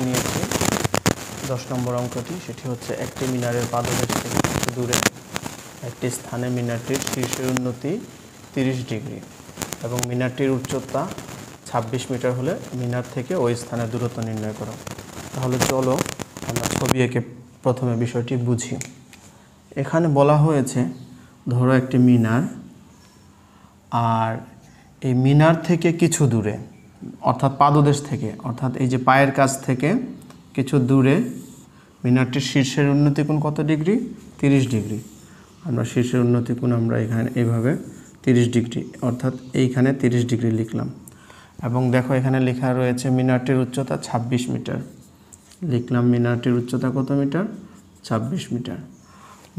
নিয়েছি 10 নম্বর অঙ্কটি, সেটি হচ্ছে একটি মিনারের পাদদেশ থেকে কিছু দূরে একটি স্থানে মিনারটির শীর্ষের উন্নতি 30 ডিগ্রি এবং মিনারটির উচ্চতা 26 মিটার হলে মিনার থেকে ওই স্থানের দূরত্ব নির্ণয় করো। তাহলে চলো আমরা ছবি এঁকে প্রথমে বিষয়টি বুঝি। এখানে বলা হয়েছে ধরো একটি মিনার, আর এই মিনার থেকে কিছু দূরে অর্থাৎ পাদদেশ থেকে, অর্থাৎ এই যে পায়ের কাছ থেকে কিছু দূরে মিনারটির শীর্ষের উন্নতি কোণ কত ডিগ্রি? 30 ডিগ্রি। আমরা শীর্ষের উন্নতি কোণ আমরা এখানে এইভাবে 30 ডিগ্রি, অর্থাৎ এইখানে 30 ডিগ্রি লিখলাম। এবং দেখো এখানে লেখা রয়েছে মিনারটির উচ্চতা 26 মিটার। লিখলাম মিনারটির উচ্চতা কত মিটার? 26 মিটার।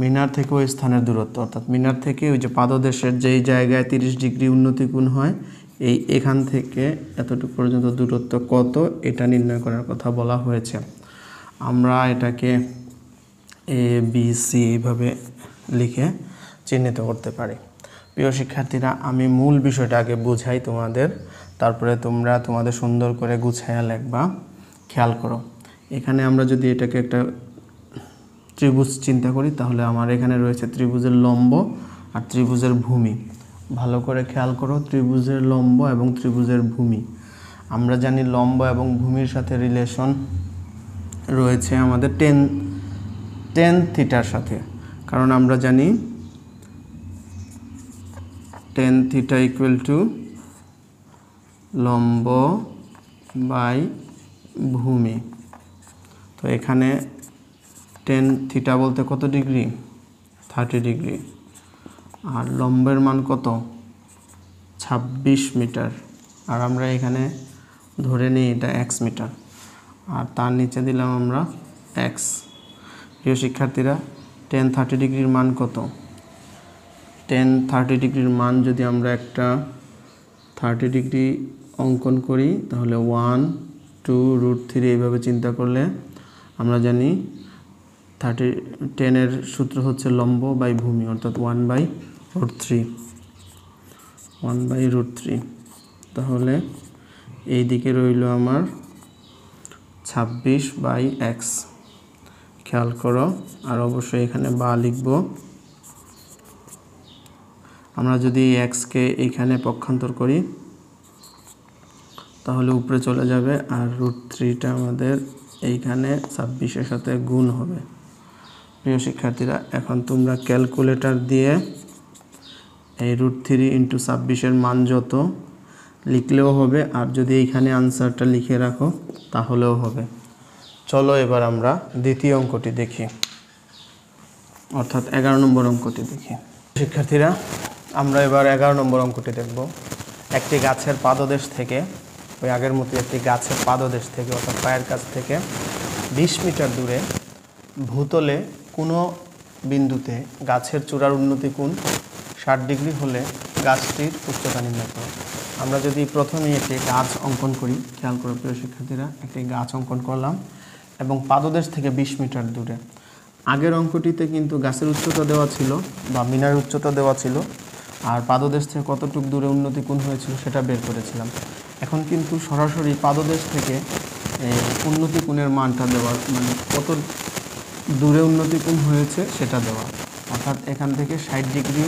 মিনার থেকে ওই স্থানের দূরত্ব, অর্থাৎ মিনার থেকে ওই যে পাদদেশের যেই জায়গায় 30 ডিগ্রি উন্নতি কোণ হয়, এখান থেকে এতটুকু পর্যন্ত দূরত্ব কত, এটা নির্ণয় করার কথা বলা হয়েছে। আমরা এটাকে এ বি সি এইভাবে লিখে চিহ্নিত করতে পারি। প্রিয় শিক্ষার্থীরা, আমি মূল বিষয়টা আগে বুঝাই তোমাদের, তারপরে তোমরা তোমাদের সুন্দর করে গুছাইয়া লিখবা। খেয়াল করো, এখানে আমরা যদি এটাকে একটা ত্রিভুজ চিন্তা করি, তাহলে আমার এখানে রয়েছে ত্রিভুজের লম্ব আর ত্রিভুজের ভূমি। ভালো করে খেয়াল করো, ত্রিভুজের লম্ব এবং ত্রিভুজের ভূমি। আমরা জানি লম্ব এবং ভূমির সাথে রিলেশন রয়েছে আমাদের টেন থিটার সাথে, কারণ আমরা জানি টেন থিটা ইকুয়াল টু লম্ব বাই ভূমি। তো এখানে টেন থিটা বলতে কত ডিগ্রি? 30 ডিগ্রি। আর লম্বের মান কত? 26 মিটার। আর আমরা এখানে ধরে নিই এটা এক্স মিটার, আর তার নিচে দিলাম আমরা এক্স। প্রিয় শিক্ষার্থীরা, টেন 30 ডিগ্রির মান কত? টেন 30 ডিগ্রির মান যদি আমরা একটা 30 ডিগ্রি অঙ্কন করি, তাহলে 1 2 √3 এইভাবে চিন্তা করলে আমরা জানি 10-এর সূত্র হচ্ছে লম্ব বাই ভূমি, অর্থাৎ 1/√3। তাহলে এই দিকে রইল আমার 26/x। খেয়াল করো, আর অবশ্যই এখানে বা লিখব। আমরা যদি এক্সকে এইখানে পক্ষান্তর করি, তাহলে উপরে চলে যাবে, আর √3টা আমাদের এইখানে 26-এর সাথে গুণ হবে। প্রিয় শিক্ষার্থীরা, এখন তোমরা ক্যালকুলেটর দিয়ে এই √3 × 26-এর মান যত লিখলেও হবে, আর যদি এইখানে আনসারটা লিখে রাখো তাহলেও হবে। চলো এবার আমরা দ্বিতীয় অঙ্কটি দেখি, অর্থাৎ 11 নম্বর অঙ্কটি দেখি। শিক্ষার্থীরা, আমরা এবার 11 নম্বর অঙ্কটি দেখব। একটি গাছের পাদদেশ থেকে, ওই আগের মতো একটি গাছের পাদদেশ থেকে অর্থাৎ পায়ের কাছ থেকে 20 মিটার দূরে ভূতলে কোনো বিন্দুতে গাছের চূড়ার উন্নতি কোণ 60 ডিগ্রি হলে গাছটির উচ্চতা নির্ণয় করো। আমরা যদি প্রথমেই একটি গাছ অঙ্কন করি, খেয়াল করো প্রিয় শিক্ষার্থীরা, একটি গাছ অঙ্কন করলাম এবং পাদদেশ থেকে 20 মিটার দূরে। আগের অঙ্কটিতে কিন্তু গাছের উচ্চতা দেওয়া ছিল বা মিনারের উচ্চতা দেওয়া ছিল, আর পাদদেশ থেকে কতটুকু দূরে উন্নতি কোণ হয়েছিল সেটা বের করেছিলাম। এখন কিন্তু সরাসরি পাদদেশ থেকে উন্নতি কোণের মানটা দেওয়া, মানে কত দূরে উন্নতি কোণ হয়েছে সেটা দেওয়া, অর্থাৎ এখান থেকে 60 ডিগ্রি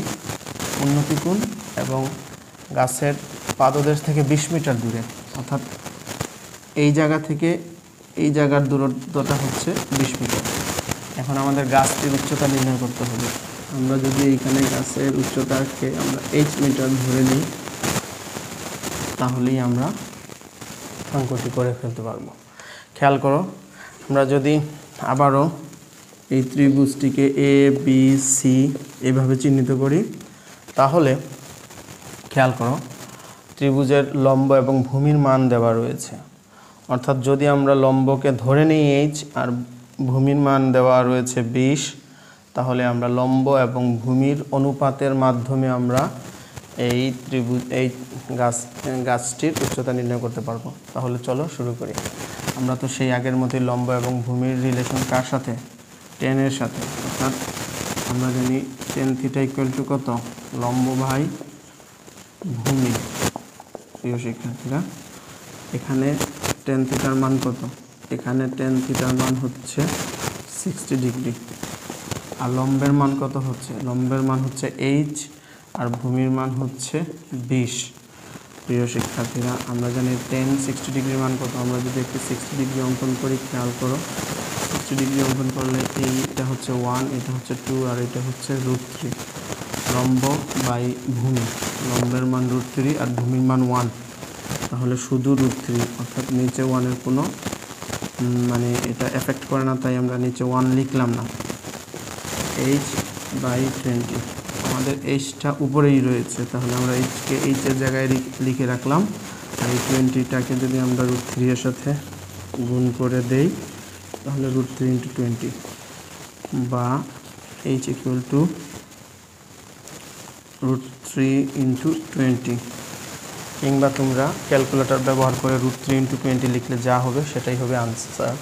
উন্নতি কোণ এবং গাছের পাদদেশ থেকে 20 মিটার দূরে, অর্থাৎ এই জায়গা থেকে এই জায়গার দূরত্বটা হচ্ছে 20 মিটার। এখন আমাদের গাছটির উচ্চতা নির্ণয় করতে হবে। আমরা যদি এইখানে গাছের উচ্চতাকে আমরা h মিটার ধরে নিই, তাহলেই আমরা অঙ্কটি করে ফেলতে পারবো। খেয়াল করো, আমরা যদি আবারও এই ত্রিভুজটিকে এ বি সি এভাবে চিহ্নিত করি, তাহলে খেয়াল করো ত্রিভুজের লম্ব এবং ভূমির মান দেওয়া রয়েছে। অর্থাৎ যদি আমরা লম্বকে ধরে নিই h আর ভূমির মান দেওয়া রয়েছে 20, তাহলে আমরা লম্ব এবং ভূমির অনুপাতের মাধ্যমে আমরা এই গাছটির উচ্চতা নির্ণয় করতে পারবো। তাহলে চলো শুরু করি। আমরা তো সেই আগের মতোই লম্ব এবং ভূমির রিলেশন কার সাথে? 10-এর সাথে, অর্থাৎ আমরা জানি টেন থিটা ইকুয়াল টু কত? লম্ব বাই ভূমি। প্রিয় শিক্ষার্থীরা, এখানে টেন থিটার মান কত? এখানে টেন থিটার মান হচ্ছে 60 ডিগ্রি। আর লম্বের মান কত হচ্ছে? লম্বের মান হচ্ছে এইচ, আর ভূমির মান হচ্ছে 20। প্রিয় শিক্ষার্থীরা, আমরা জানি 60 ডিগ্রির মান কত। আমরা যদি একটি 60 ডিগ্রি অঙ্কন করি, খেয়াল করো, 60 ডিগ্রি অঙ্কন করলে এইটা হচ্ছে 1, এটা হচ্ছে 2, আর এটা হচ্ছে √3। লম্ব বাই ভূমি, লম্বের মান √3 আর ভূমির মান 1, তাহলে শুধু √3, অর্থাৎ নিচে 1-এর কোনো মানে এটা এফেক্ট করে না, তাই আমরা নিচে 1 লিখলাম না। h/20, আমাদের এইচটা উপরেই রয়েছে, তাহলে আমরা এইচকে এইচের জায়গায় লিখে রাখলাম। আর এই 20টাকে যদি আমরা √3 এর সাথে গুণ করে দেই, তাহলে √3 × 20 বা h = √3 × 20, কিংবা তোমরা ক্যালকুলেটর ব্যবহার করে √3 × 20 লিখলে যা হবে সেটাই হবে আনসার,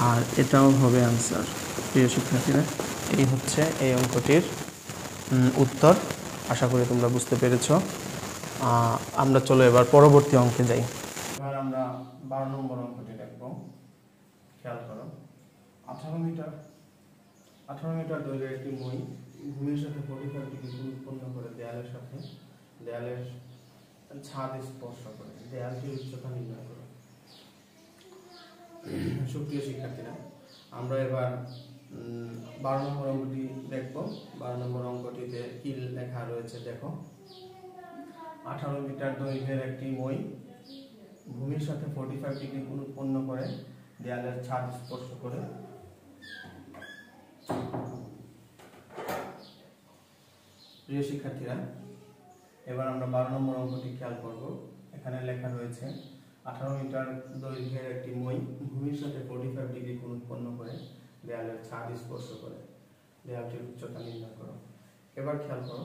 আর এটাও হবে আনসার। প্রিয় শিক্ষার্থীরা, এই হচ্ছে এই অঙ্কটির উত্তর। আশা করি তোমরা বুঝতে পেরেছ। আমরা চলো এবার পরবর্তী অঙ্কে যাই। এবার আমরা 12 নম্বর অঙ্কটি দেখব। খেয়াল করো, 18 মিটার দৈর্ঘ্যের একটি মই ভূমির সাথে 45 ডিগ্রি কোণ উৎপন্ন করে দেয়ালের ছাদ স্পর্শ করে। দেয়ালটির উচ্চতা নির্ণয় করো। সুপ্রিয় শিক্ষার্থীরা, আমরা এবার 12 নম্বর অঙ্কটি দেখব। 12 নম্বর অঙ্কটিতে কি লেখা রয়েছে দেখো। 18 মিটার দৈর্ঘ্যের একটি মই ভূমির সাথে 45 ডিগ্রি কোণ উৎপন্ন করে দেয়ালের ছাদ স্পর্শ করে। প্রিয় শিক্ষার্থীরা, এবার আমরা 12 নম্বর অঙ্কটি খেয়াল করব। এখানে লেখা রয়েছে 18 মিটার দৈর্ঘ্যের একটি মই ভূমির সাথে 45 ডিগ্রি কোণ উৎপন্ন করে দেয়ালের ছাদ স্পর্শ করে। দেয়ালটির উচ্চতা নির্ণয় করো। এবার খেয়াল করো,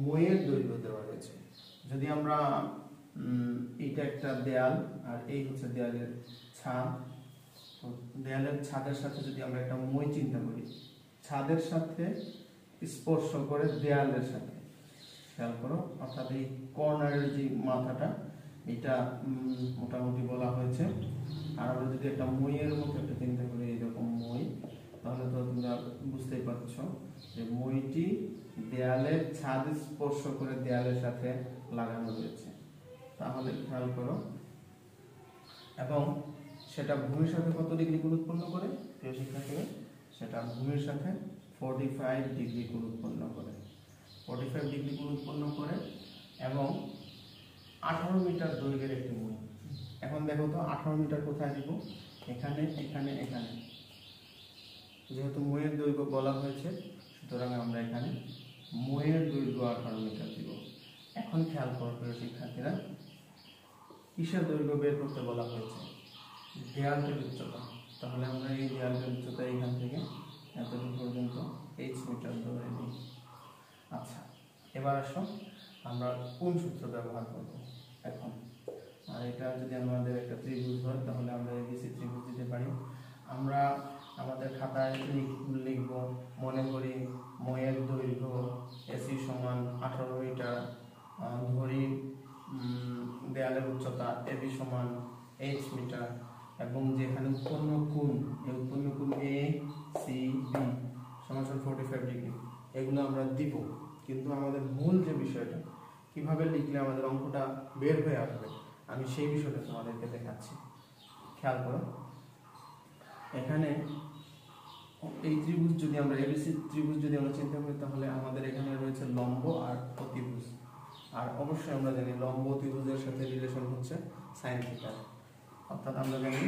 মইয়ের দৈর্ঘ্য দেওয়া রয়েছে। যদি আমরা এটা একটা দেয়াল আর এই হচ্ছে দেয়ালের ছাদ, তো দেয়ালের ছাদের সাথে যদি আমরা একটা মই চিন্তা করি, ছাদের সাথে স্পর্শ করে দেয়ালের সাথে, খেয়াল করো, অর্থাৎ এই কর্নারের যে মাথাটা, এটা মোটামুটি বলা হয়েছে। আর আমরা যদি একটা মইয়ের মতো একটা চিন্তা করি, এরকম মই, তাহলে তো তোমরা বুঝতেই পারছো যে মইটি দেয়ালের ছাদ স্পর্শ করে দেয়ালের সাথে লাগানো রয়েছে। তাহলে খেয়াল করো, এবং সেটা ভূমির সাথে কত ডিগ্রি কোণ উৎপন্ন করে? প্রিয় শিক্ষার্থীরা, সেটা ভূমির সাথে 45 ডিগ্রি কোণ উৎপন্ন করে। 45 ডিগ্রি কোণ উৎপন্ন করে এবং 18 মিটার দৈর্ঘ্যের একটি মই। এখন দেখো তো 18 মিটার কোথায় দিব? এখানে, এখানে, এখানে। যেহেতু মইয়ের দৈর্ঘ্য বলা হয়েছে, সুতরাং আমরা এখানে মইয়ের দৈর্ঘ্য 18 মিটার দিব। এখন খেয়াল করো প্রিয় শিক্ষার্থীরা, কিসের দৈর্ঘ্য বের করতে বলা হয়েছে? দেয়ালটির উচ্চতা। তাহলে আমরা এই দেয়ালটির উচ্চতা এখান থেকে এতটুকু পর্যন্ত h মিটার ধরে নিই। আচ্ছা, এবার আসো আমরা কোন সূত্র ব্যবহার করব এখন। আর এটা যদি আমাদের একটা ত্রিভুজ হয়, তাহলে আমরা এবিসি ত্রিভুজ দিতে পারি। আমরা আমাদের খাতায় লিখব, মনে করি মইয়ের দৈর্ঘ্য এসি সমান 18 মিটার, ধরি দেয়ালের উচ্চতা এবি সমান h মিটার, এবং যেখানে উৎপন্ন কোণ, এই উৎপন্ন কোণ এ সি বি সমান 45 ডিগ্রি, এগুলো আমরা দিব। কিন্তু আমাদের মূল যে বিষয়টা, কিভাবে লিখলে আমাদের অঙ্কটা বের হয়ে আসবে, আমি সেই বিষয়টা তোমাদেরকে দেখাচ্ছি। খেয়াল করো, এখানে এই ত্রিভুজ যদি আমরা এবিসি ত্রিভুজ যদি আমরা চিন্তা করি, তাহলে আমাদের এখানে রয়েছে লম্ব আর অতিভুজ। আর অবশ্যই আমরা জানি লম্ব অতিভুজের সাথে রিলেশন হচ্ছে সাইন থিটা, অর্থাৎ আমরা জানি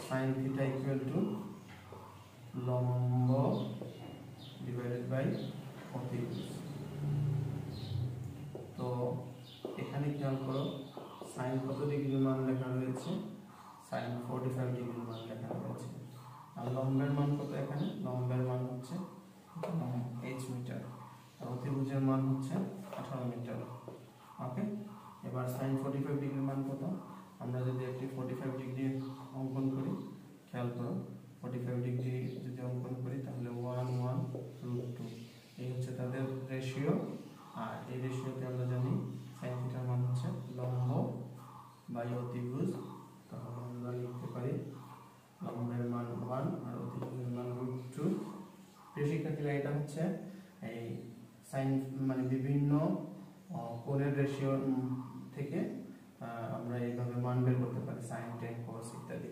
সাইন থিটা ইকুয়াল টু লম্ব ডিভাইডেড বাই অতিভুজ। তো এখানে খেয়াল করো, সাইন কত ডিগ্রির মান লেখা রয়েছে? সাইন 45 ডিগ্রির মান লেখা রয়েছে। আর লম্বের মান কত? এখানে লম্বের মান হচ্ছে h মিটার, আর অতিভুজের মান হচ্ছে 18 মিটার। ওকে, এবার সাইন 45 ডিগ্রির মান কত? আমরা যদি একটি 45 ডিগ্রি অঙ্কন করি, খেয়াল করো, 45 ডিগ্রি যদি অঙ্কন করি, তাহলে 1 1 √2, এই হচ্ছে তাদের রেশিও। আর এই রেশিওতে আমরা জানি সাইন থিটার মান হচ্ছে লম্ব বাই অতিভুজ, তাহলে আমরা লিখতে পারি সাইন মানে বিভিন্ন কোণের রেশিও থেকে আমরা এইভাবে মান বের করতে পারি, সাইন, টেন, কস ইত্যাদি।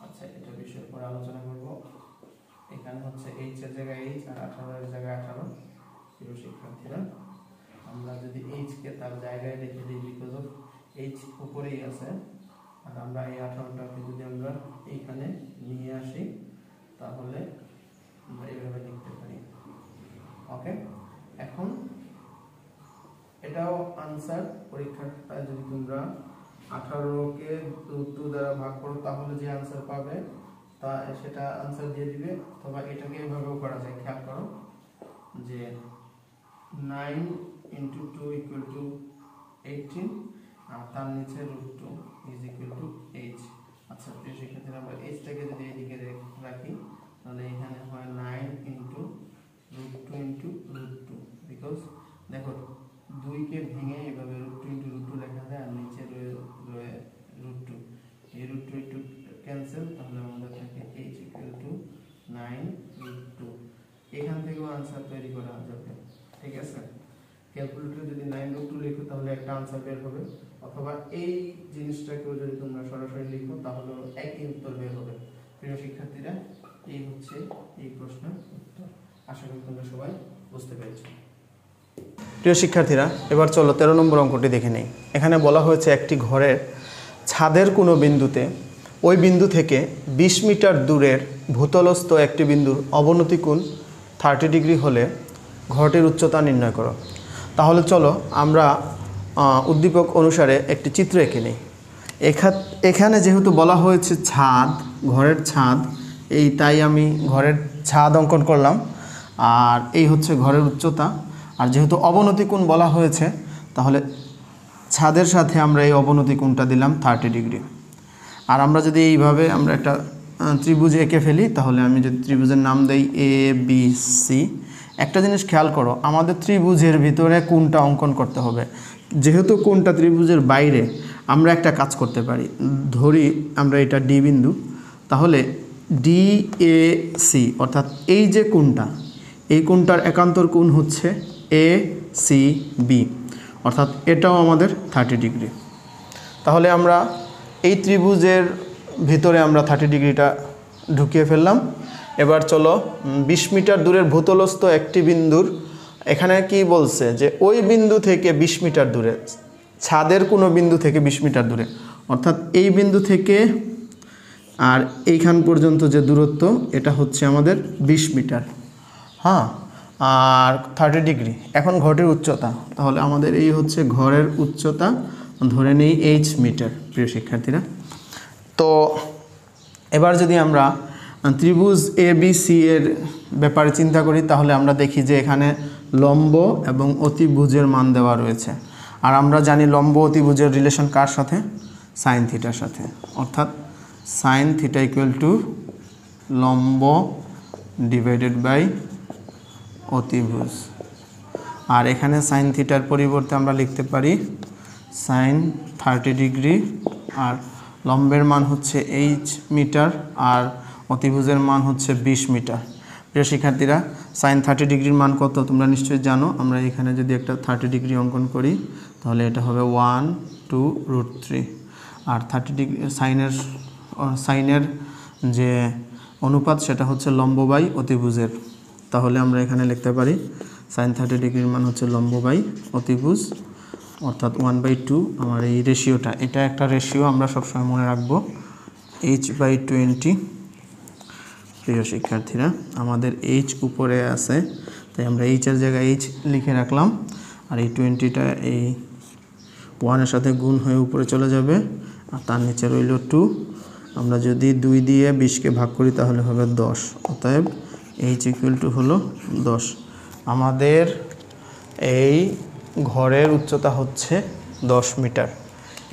আচ্ছা, এটা বিষয়ের পরে আলোচনা করব। এখানে হচ্ছে এইচ এর জায়গায় এইচ আর 18 এর জায়গায় 18। প্রিয় শিক্ষার্থীরা, আমরা যদি এইচ কে তার জায়গায় রেখে দিই, বিকজ অফ এইচ উপরেই আছে, আর আমরা এই 18টাকে যদি আমরা এইখানে নিয়ে আসি তাহলে আমরা এইভাবে লিখতে পারি। ওকে, এখন এটাও আনসার। পরীক্ষার যদি তোমরা 18কে √2 দ্বারা ভাগ করো তাহলে যে আনসার পাবে তা সেটা আনসার দিয়ে দিবে, অথবা এটাকে এভাবেও করা যায়। খেয়াল করো যে 9 × 2 = 18 আর তার নিচে √2 = h। আচ্ছা প্রিয় শিক্ষার্থীরা, আমরা এইচটাকে যদি এদিকে রাখি তাহলে এখানে হয় 9 × √2 × √2, বিকজ দেখো 2 কে ভেঙে এভাবে √2 × √2 লেখা যায়, আর নিচে রয়ে √2, এই √2 একটু ক্যান্সেল, তাহলে আমাদের থাকে h = 9 √2। এখান থেকেও আনসার তৈরি করা যাবে, ঠিক আছে। ক্যালকুলেটরে যদি 9 √2 লিখো তাহলে একটা আনসার বের হবে, অথবা এই জিনিসটাকেও যদি তোমরা সরাসরি লিখো তাহলে একই উত্তর বের হবে। প্রিয় শিক্ষার্থীরা, এই হচ্ছে এই প্রশ্নের উত্তর। আশা করি তোমরা সবাই বুঝতে পেরেছো। প্রিয় শিক্ষার্থীরা, এবার চলো 13 নম্বর অঙ্কটি দেখে নেই। এখানে বলা হয়েছে একটি ঘরের ছাদের কোনো বিন্দুতে ওই বিন্দু থেকে 20 মিটার দূরের ভূতলস্থ একটি বিন্দুর অবনতি কোণ 30 ডিগ্রি হলে ঘরটির উচ্চতা নির্ণয় করো। তাহলে চলো আমরা উদ্দীপক অনুসারে একটি চিত্র এঁকে নিই। এখানে যেহেতু বলা হয়েছে ছাদ, ঘরের ছাদ, তাই আমি ঘরের ছাদ অঙ্কন করলাম, আর এই হচ্ছে ঘরের উচ্চতা। আর যেহেতু অবনতি কোণ বলা হয়েছে তাহলে ছাদের সাথে আমরা এই অবনতি কোণটা দিলাম 30 ডিগ্রি। আর আমরা যদি এইভাবে আমরা একটা ত্রিভুজ এঁকে ফেলি, তাহলে আমি যদি ত্রিভুজের নাম দেই ABC, একটা জিনিস খেয়াল করো, আমাদের ত্রিভুজের ভিতরে কোণটা অঙ্কন করতে হবে। যেহেতু কোণটা ত্রিভুজের বাইরে, আমরা একটা কাজ করতে পারি। ধরি আমরা এটা ডি বিন্দু, তাহলে DAC অর্থাৎ এই যে কোণটা, এই কোণটার একান্তর কোণ হচ্ছে ACB, অর্থাৎ এটাও আমাদের 30 ডিগ্রি। তাহলে আমরা এই ত্রিভুজের ভিতরে আমরা 30 ডিগ্রিটা ঢুকিয়ে ফেললাম। এবার চলো 20 মিটার দূরের ভূতলস্থ একটি বিন্দুর, এখানে কি বলছে যে ওই বিন্দু থেকে 20 মিটার দূরে, ছাদের কোনো বিন্দু থেকে 20 মিটার দূরে, অর্থাৎ এই বিন্দু থেকে আর এইখান পর্যন্ত যে দূরত্ব এটা হচ্ছে আমাদের 20 মিটার, হ্যাঁ, আর 30 ডিগ্রি। এখন ঘরটির উচ্চতা, তাহলে আমাদের এই হচ্ছে ঘরের উচ্চতা, ধরে নেই h মিটার। প্রিয় শিক্ষার্থীরা, তো এবার যদি আমরা ত্রিভুজ ABC এর ব্যাপারে চিন্তা করি, তাহলে আমরা দেখি যে এখানে লম্ব এবং অতিভুজের মান দেওয়া রয়েছে। আর আমরা জানি লম্ব অতিভুজের রিলেশন কার সাথে? সাইন থিটার সাথে, অর্থাৎ সাইন থিটা = লম্ব ডিভাইডেড বাই অতিভুজ। আর এখানে সাইন থিটার পরিবর্তে আমরা লিখতে পারি সাইন 30 ডিগ্রি, আর লম্বের মান হচ্ছে h মিটার, আর অতিভুজের মান হচ্ছে 20 মিটার। প্রিয় শিক্ষার্থীরা, সাইন 30 ডিগ্রির মান কত তোমরা নিশ্চয়ই জানো। আমরা এখানে যদি একটা 30 ডিগ্রি অঙ্কন করি তাহলে এটা হবে 1 2 √3, আর 30 ডিগ্রি সাইনের যে অনুপাত সেটা হচ্ছে লম্ব বাই অতিভুজের। তাহলে আমরা এখানে লিখতে পারি সাইন 30 ডিগ্রির মান হচ্ছে লম্ব বাই অতিভুজ, অর্থাৎ 1/2। আমার এই রেশিওটা, এটা একটা রেশিও আমরা সবসময় মনে রাখবো, h/20। প্রিয় শিক্ষার্থীরা, আমাদের h উপরে আছে, তাই আমরা h এর জায়গায় h লিখে রাখলাম, আর এই 20টা এই 1-এর সাথে গুণ হয়ে উপরে চলে যাবে, আর তার নিচে রইল 2। আমরা যদি 2 দিয়ে 20কে ভাগ করি তাহলে হবে 10, অতএব h হলো 10। আমাদের এই ঘরের উচ্চতা হচ্ছে 10 মিটার।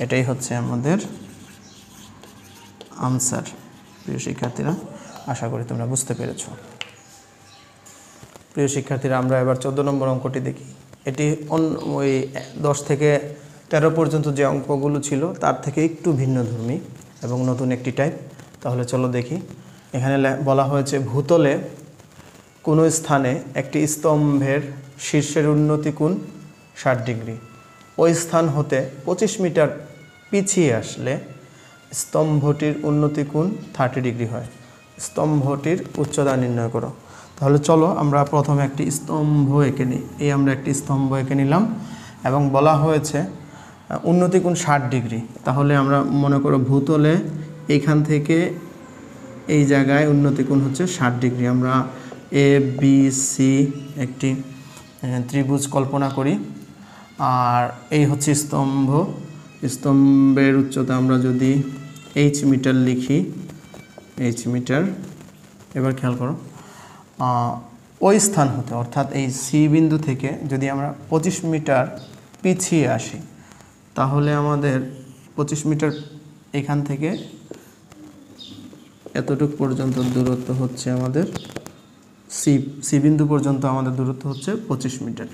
এটাই হচ্ছে আমাদের আনসার। প্রিয় শিক্ষার্থীরা, আশা করি তোমরা বুঝতে পেরেছো। প্রিয় শিক্ষার্থীরা, আমরা এবার 14 নম্বর অঙ্কটি দেখি। এটি ওই 10 থেকে 13 পর্যন্ত যে অঙ্কগুলো ছিল তার থেকে একটু ভিন্নধর্মী এবং নতুন একটি টাইপ। তাহলে চলো দেখি। এখানে বলা হয়েছে ভূতলে কোনো স্থানে একটি স্তম্ভের শীর্ষের উন্নতি কোণ 60 ডিগ্রি, ওই স্থান হতে 25 মিটার পিছিয়ে আসলে স্তম্ভটির উন্নতি কোণ 30 ডিগ্রি হয়। স্তম্ভটির উচ্চতা নির্ণয় করো। তাহলে চলো আমরা প্রথমে একটি স্তম্ভ এঁকে নিই। এই আমরা একটি স্তম্ভ এঁকে নিলাম এবং বলা হয়েছে উন্নতি কোণ 60 ডিগ্রি। তাহলে আমরা মনে করো ভূতলে এইখান থেকে এই জায়গায় উন্নতি কোণ হচ্ছে 60 ডিগ্রি। আমরা এ বি সি একটি ত্রিভুজ কল্পনা করি। আর এই হচ্ছে স্তম্ভ। স্তম্ভের উচ্চতা আমরা যদি এইচ মিটার লিখি, এইচ মিটার। এবার খেয়াল করো, ওই স্থান হতে অর্থাৎ এই সি বিন্দু থেকে যদি আমরা 25 মিটার পিছিয়ে আসি তাহলে আমাদের 25 মিটার এখান থেকে এতটুকু পর্যন্ত দূরত্ব হচ্ছে আমাদের সি বিন্দু পর্যন্ত আমাদের দূরত্ব হচ্ছে 25 মিটার।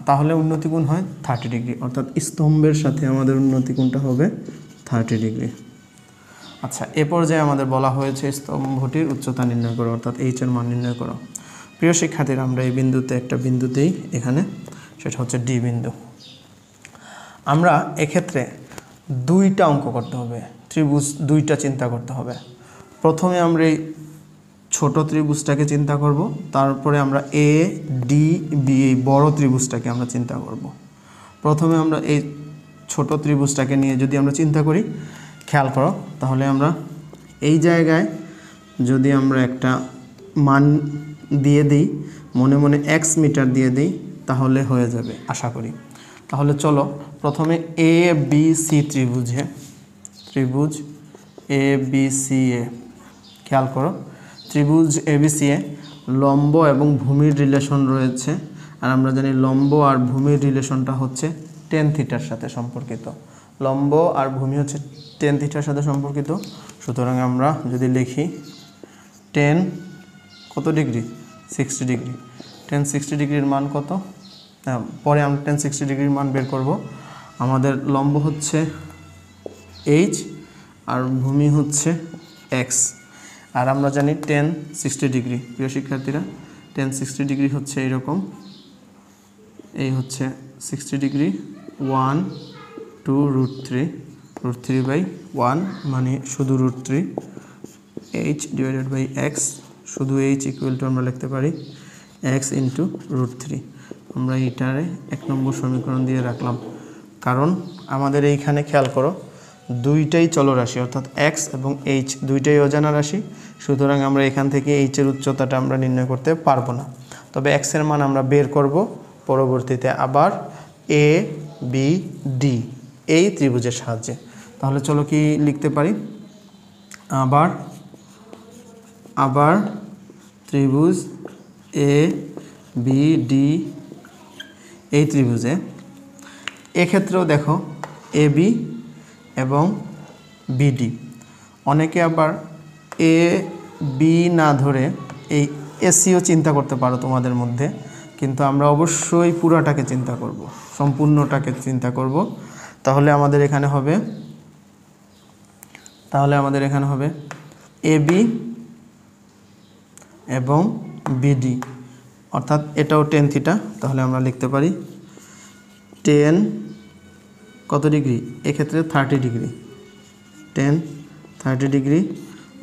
তাহলে উন্নতি কোণ হয় 30 ডিগ্রি, অর্থাৎ স্তম্ভের সাথে আমাদের উন্নতি কোণটা হবে 30 ডিগ্রি। আচ্ছা, এ পর্যায়ে আমাদের বলা হয়েছে স্তম্ভটির উচ্চতা নির্ণয় করো, অর্থাৎ এইচ এর মান নির্ণয় করো। প্রিয় শিক্ষার্থীরা, আমরা এই বিন্দুতে একটা বিন্দুতেই এখানে, সেটা হচ্ছে ডি বিন্দু। আমরা এক্ষেত্রে দুইটা অঙ্ক করতে হবে, ত্রিভুজ দুইটা চিন্তা করতে হবে। প্রথমে আমরা এই ছোট ত্রিভুজটাকে চিন্তা করব, তারপরে আমরা এ ডি বি এই বড় ত্রিভুজটাকে আমরা চিন্তা করব। প্রথমে আমরা এই ছোট ত্রিভুজটাকে নিয়ে যদি আমরা চিন্তা করি, খেয়াল করো, তাহলে আমরা এই জায়গায় যদি আমরা একটা মান দিয়ে দিই, মনে মনে এক্স মিটার দিয়ে দিই, তাহলে হয়ে যাবে আশা করি। তাহলে চলো প্রথমে এ বি সি ত্রিভুজ এ বি সি এ, খেয়াল করো, ত্রিভুজ এ বি সি এ লম্ব এবং ভূমির রিলেশন রয়েছে। আর আমরা জানি লম্ব আর ভূমির রিলেশনটা হচ্ছে টেন থিটার সাথে সম্পর্কিত। লম্ব আর ভূমি হচ্ছে টেন থিটার সাথে সম্পর্কিত। সুতরাং আমরা যদি লিখি টেন কত ডিগ্রি, 60 ডিগ্রি। টেন 60 ডিগ্রির মান কত, পরে আমরা টেন 60 ডিগ্রির মান বের করব। আমাদের লম্ব হচ্ছে এইচ আর ভূমি হচ্ছে এক্স। আর আমরা জানি টেন 60 ডিগ্রি। প্রিয় শিক্ষার্থীরা, টেন 60 ডিগ্রি হচ্ছে এইরকম, এই হচ্ছে 60 ডিগ্রি 1 2 √3 মানে শুধু √3, এইচ ডিভাইডেড বাই এক্স, শুধু এইচ ইকুয়াল টু আমরা লিখতে পারি এক্স ইন্টু √3। আমরা এইটারে 1 নম্বর সমীকরণ দিয়ে রাখলাম, কারণ আমাদের এইখানে খেয়াল করো দুইটাই চলরাশি, অর্থাৎ এক্স এবং এইচ দুইটাই অজানা রাশি। সুতরাং আমরা এখান থেকে এইচের উচ্চতাটা আমরা নির্ণয় করতে পারবো না, তবে এক্সের মান আমরা বের করব পরবর্তীতে আবার এ বি ডি এই ত্রিভুজের সাহায্যে। তাহলে চলো কি লিখতে পারি, আবার ত্রিভুজ এ বি ডি এই ত্রিভুজে এক্ষেত্রেও দেখো এ বি এবং বিডি। অনেকে আবার এ বি না ধরে এই এসিও চিন্তা করতে পারো তোমাদের মধ্যে, কিন্তু আমরা অবশ্যই পুরাটাকে চিন্তা করব, সম্পূর্ণটাকে চিন্তা করব। তাহলে আমাদের এখানে হবে এ বি এবং বিডি, অর্থাৎ এটাও টেন থিটা। তাহলে আমরা লিখতে পারি টেন কত ডিগ্রি, এক্ষেত্রে 30 ডিগ্রি, টেন 30 ডিগ্রি।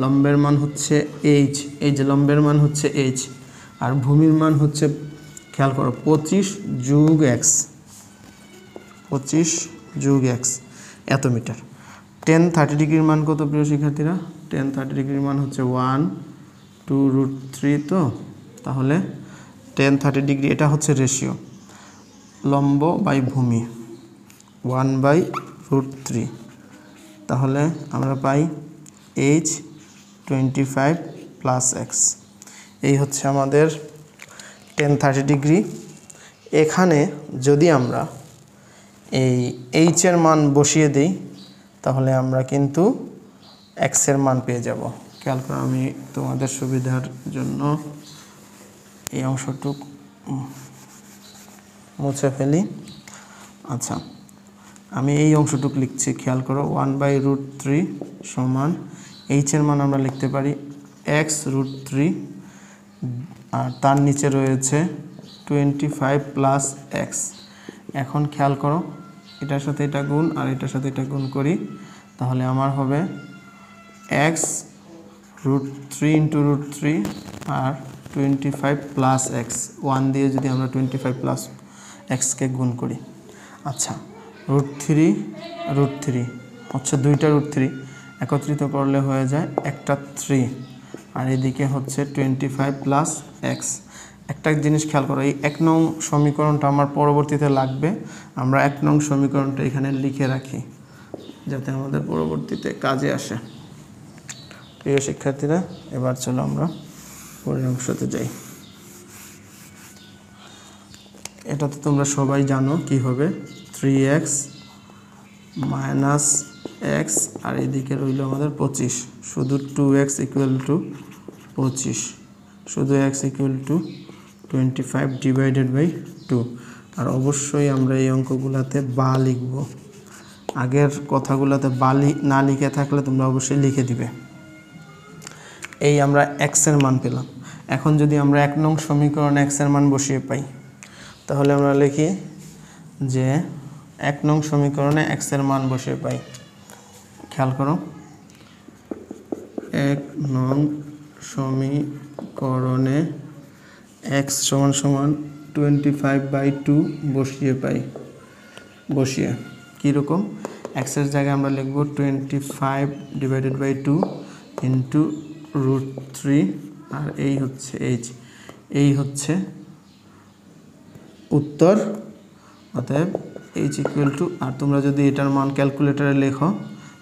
লম্বের মান হচ্ছে এইচ, এই যে লম্বের মান হচ্ছে এইচ, আর ভূমির মান হচ্ছে, খেয়াল করো, 25 যোগ এক্স এত মিটার। টেন 30 ডিগ্রির মান কত প্রিয় শিক্ষার্থীরা? টেন 30 ডিগ্রির মান হচ্ছে 1 2 √3। তো তাহলে টেন 30 ডিগ্রি, এটা হচ্ছে রেশিও লম্ব বাই ভূমি 1/√3। তাহলে আমরা পাই এইচ 25 প্লাস এক্স। এই হচ্ছে আমাদের টেন 30 ডিগ্রি। এখানে যদি আমরা এই এইচের মান বসিয়ে দিই তাহলে আমরা কিন্তু এক্সের মান পেয়ে যাব। খেয়াল করো, আমি তোমাদের সুবিধার জন্য এই অংশটুক মুছে ফেলি। আচ্ছা, আমি এই অংশটুক লিখছি, খেয়াল করো, 1/√3 সমান এইচের মান আমরা লিখতে পারি x√3 আর তার নিচে রয়েছে 25 প্লাস এক্স। এখন খেয়াল করো, এটার সাথে এটা গুণ আর এটার সাথে এটা গুণ করি, তাহলে আমার হবে এক্স √3 ইন্টু √3 আর 25 প্লাস এক্স। 1 দিয়ে যদি আমরা 25 প্লাস এক্সকে গুণ করি, আচ্ছা √3 হচ্ছে দুইটা √3 একত্রিত করলে হয়ে যায় একটা 3, আর এদিকে হচ্ছে 25 প্লাস এক্স। একটা জিনিস খেয়াল করো, এই 1 নং সমীকরণটা আমার পরবর্তীতে লাগবে, আমরা 1 নং সমীকরণটা এখানে লিখে রাখি যাতে আমাদের পরবর্তীতে কাজে আসে। প্রিয় শিক্ষার্থীরা, এবার চলো আমরা পরের অংশতে যাই। এটা তো তোমরা সবাই জানো কি হবে, 3x মাইনাস এক্স আর এদিকে রইল আমাদের 25, শুধু 2x ইকুয়াল টু 25, শুধু x equal to 25 divided by 2। আর অবশ্যই আমরা এই অঙ্কগুলোতে বা লিখব, আগের কথাগুলোতে বা না লিখে থাকলে তোমরা অবশ্যই লিখে দিবে। এই আমরা x এর মান পেলাম। এখন যদি আমরা 1 নং সমীকরণে x এর মান বসিয়ে পাই, তাহলে আমরা লিখি যে 1 নং সমীকরণে x এর মান বসিয়ে পাই। খেয়াল করো, 1 নং সমীকরণে x = 25/2 বসিয়ে পাই। বসিয়ে কীরকম, x এর জায়গায় আমরা লিখব 25 ডিভাইডেড বাই 2 ইন্টু √3 আর এই হচ্ছে h, এই হচ্ছে উত্তর। অতএব h ইকুয়াল টু, আর তোমরা যদি এটার মান ক্যালকুলেটরে লেখো